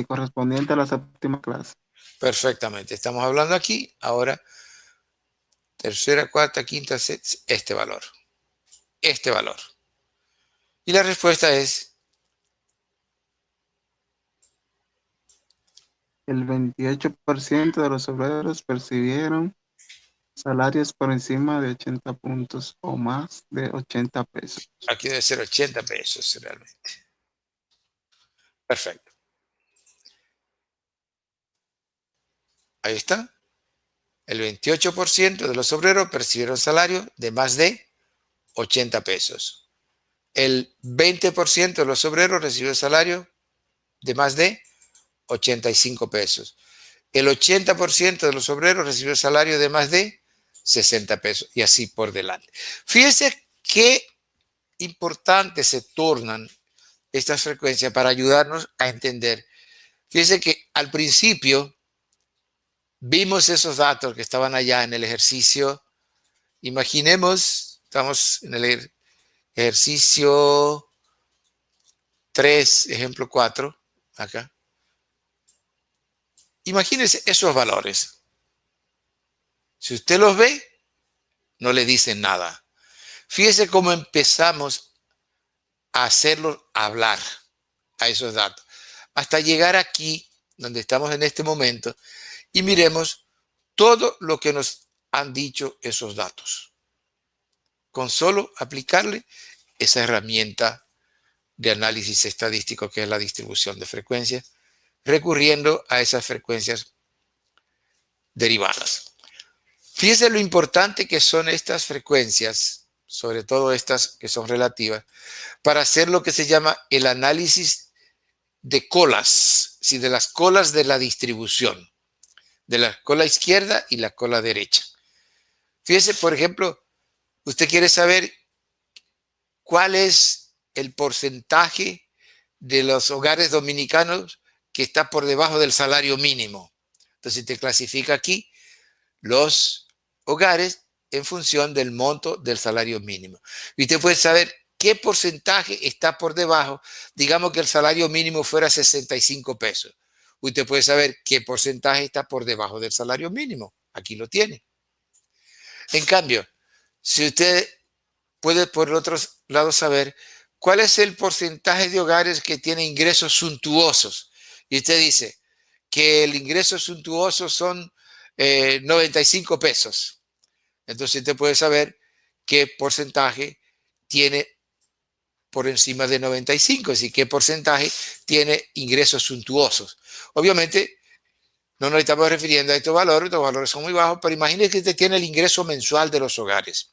Correspondiente a la séptima clase. Perfectamente. Estamos hablando aquí, ahora, tercera, cuarta, quinta, sexta, este valor. Este valor. Y la respuesta es El 28% de los obreros percibieron salarios por encima de 80 puntos o más de 80 pesos. aquí debe ser 80 pesos realmente. Perfecto. Ahí está. El 28% de los obreros percibieron salario de más de 80 pesos. El 20% de los obreros recibió salario de más de 85 pesos. El 80% de los obreros recibió salario de más de 60 pesos y así por delante. Fíjese qué importantes se tornan estas frecuencias para ayudarnos a entender. Fíjese que al principio vimos esos datos que estaban allá en el ejercicio Imaginemos, estamos en el ejercicio 3, ejemplo 4, acá. Imagínense esos valores. Si usted los ve, no le dicen nada. Fíjese cómo empezamos a hacerlos hablar a esos datos, hasta llegar aquí, donde estamos en este momento, y miremos todo lo que nos han dicho esos datos. Con solo aplicarle esa herramienta de análisis estadístico que es la distribución de frecuencias, recurriendo a esas frecuencias derivadas. Fíjese lo importante que son estas frecuencias, sobre todo estas que son relativas, para hacer lo que se llama el análisis de colas, ¿sí? De las colas de la distribución, de la cola izquierda y la cola derecha. Fíjese, por ejemplo, usted quiere saber cuál es el porcentaje de los hogares dominicanos que está por debajo del salario mínimo. Entonces te clasifica aquí los hogares en función del monto del salario mínimo. Y usted puede saber qué porcentaje está por debajo. Digamos que el salario mínimo fuera 65 pesos. Usted puede saber qué porcentaje está por debajo del salario mínimo. Aquí lo tiene. En cambio, si usted puede por el otro lado saber cuál es el porcentaje de hogares que tienen ingresos suntuosos. Y usted dice que el ingreso suntuoso son 95 pesos. Entonces usted puede saber qué porcentaje tiene por encima de 95, es decir, qué porcentaje tiene ingresos suntuosos. Obviamente, no nos estamos refiriendo a estos valores son muy bajos, pero imagínese que usted tiene el ingreso mensual de los hogares.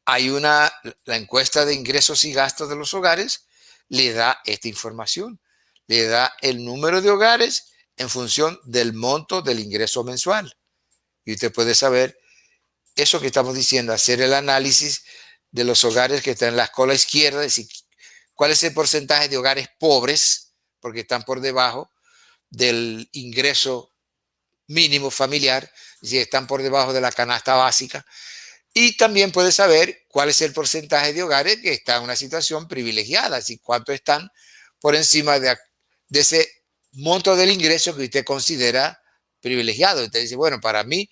Hay la encuesta de ingresos y gastos de los hogares le da esta información, le da el número de hogares en función del monto del ingreso mensual. Y usted puede saber eso que estamos diciendo, hacer el análisis de los hogares que están en la cola izquierda, es decir, cuál es el porcentaje de hogares pobres, porque están por debajo del ingreso mínimo familiar, es decir, están por debajo de la canasta básica. Y también puede saber cuál es el porcentaje de hogares que están en una situación privilegiada, es decir, cuánto están por encima de ese monto del ingreso que usted considera privilegiado. Usted dice, bueno, para mí,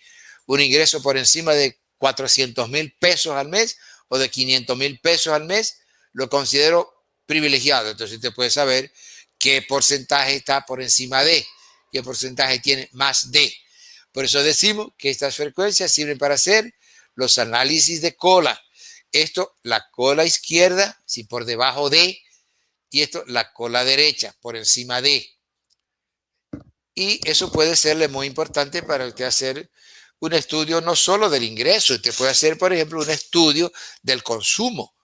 un ingreso por encima de 400,000 pesos al mes o de 500,000 pesos al mes, lo considero privilegiado. Entonces usted puede saber qué porcentaje está por encima de, qué porcentaje tiene más de. Por eso decimos que estas frecuencias sirven para hacer los análisis de cola. Esto, la cola izquierda, si por debajo de, y esto, la cola derecha, por encima de. Y eso puede serle muy importante para usted hacer un estudio no solo del ingreso, usted puede hacer, por ejemplo, un estudio del consumo.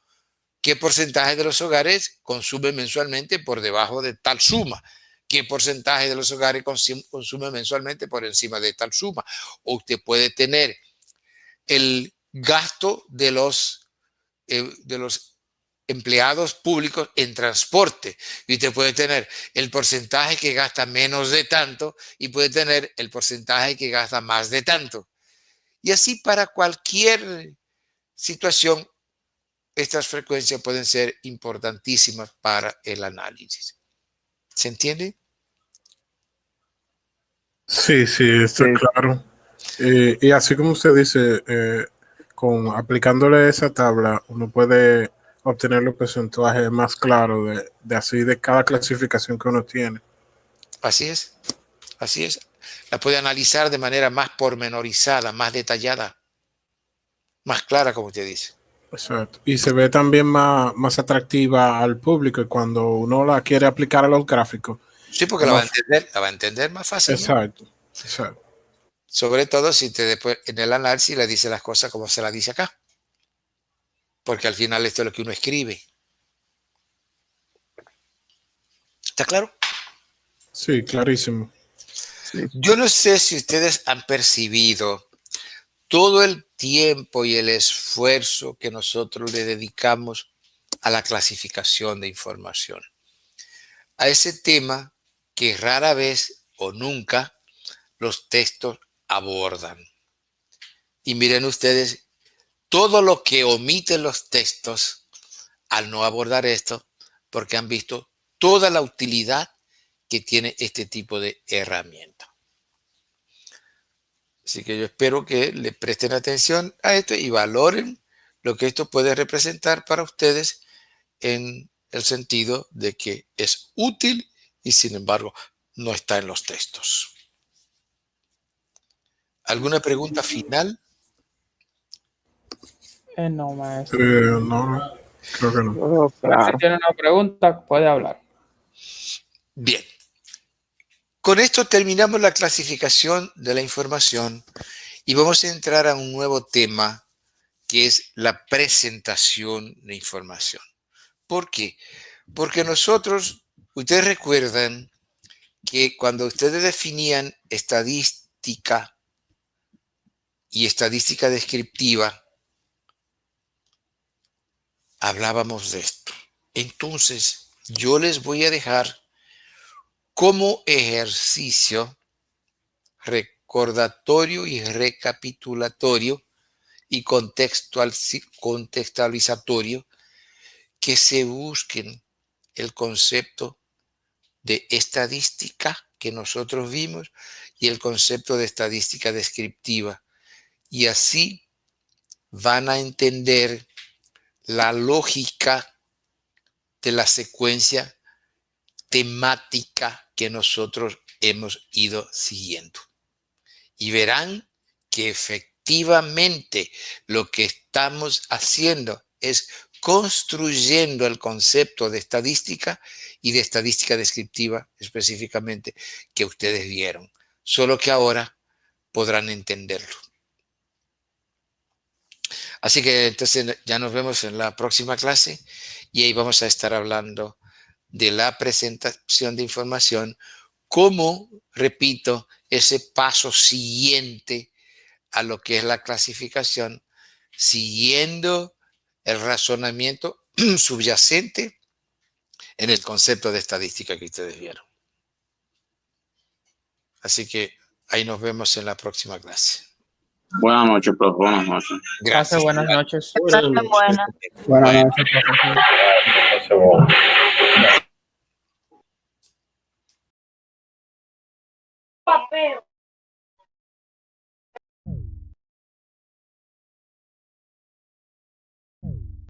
¿Qué porcentaje de los hogares consumen mensualmente por debajo de tal suma? ¿Qué porcentaje de los hogares consumen mensualmente por encima de tal suma? O usted puede tener el gasto de los empleados públicos en transporte. Y usted puede tener el porcentaje que gasta menos de tanto y puede tener el porcentaje que gasta más de tanto. Y así para cualquier situación, estas frecuencias pueden ser importantísimas para el análisis. ¿Se entiende? Sí, estoy claro. Y así como usted dice, aplicándole esa tabla, uno puede obtener los porcentajes más claros de cada clasificación que uno tiene. Así es. La puede analizar de manera más pormenorizada, más detallada, más clara, como usted dice. Exacto. Y se ve también más atractiva al público y cuando uno la quiere aplicar a los gráficos. Sí, porque la va a entender más fácilmente. Exacto. Sobre todo si usted después en el análisis le dice las cosas como se las dice acá. Porque al final esto es lo que uno escribe. ¿Está claro? Sí, clarísimo. Sí. Yo no sé si ustedes han percibido todo el tiempo y el esfuerzo que nosotros le dedicamos a la clasificación de información. A ese tema que rara vez o nunca los textos abordan. Y miren ustedes, todo lo que omiten los textos al no abordar esto, porque han visto toda la utilidad que tiene este tipo de herramienta. Así que yo espero que le presten atención a esto y valoren lo que esto puede representar para ustedes en el sentido de que es útil y sin embargo no está en los textos. ¿Alguna pregunta final? No, maestro. No, creo que no. Si tiene una pregunta, puede hablar. Bien. Con esto terminamos la clasificación de la información y vamos a entrar a un nuevo tema que es la presentación de información. ¿Por qué? Porque nosotros, ustedes recuerdan que cuando ustedes definían estadística y estadística descriptiva, hablábamos de esto. Entonces, yo les voy a dejar como ejercicio recordatorio y recapitulatorio y contextualizatorio que se busquen el concepto de estadística que nosotros vimos y el concepto de estadística descriptiva. Y así van a entender la lógica de la secuencia temática que nosotros hemos ido siguiendo. Y verán que efectivamente lo que estamos haciendo es construyendo el concepto de estadística y de estadística descriptiva específicamente que ustedes vieron. Solo que ahora podrán entenderlo. Así que entonces ya nos vemos en la próxima clase y ahí vamos a estar hablando de la presentación de información como, repito, ese paso siguiente a lo que es la clasificación, siguiendo el razonamiento subyacente en el concepto de estadística que ustedes vieron. Así que ahí nos vemos en la próxima clase. Buenas noches, profe. Buenas noches. Gracias. Pase buenas noches. Buenas noches. Buenas noches, profesor. Papel.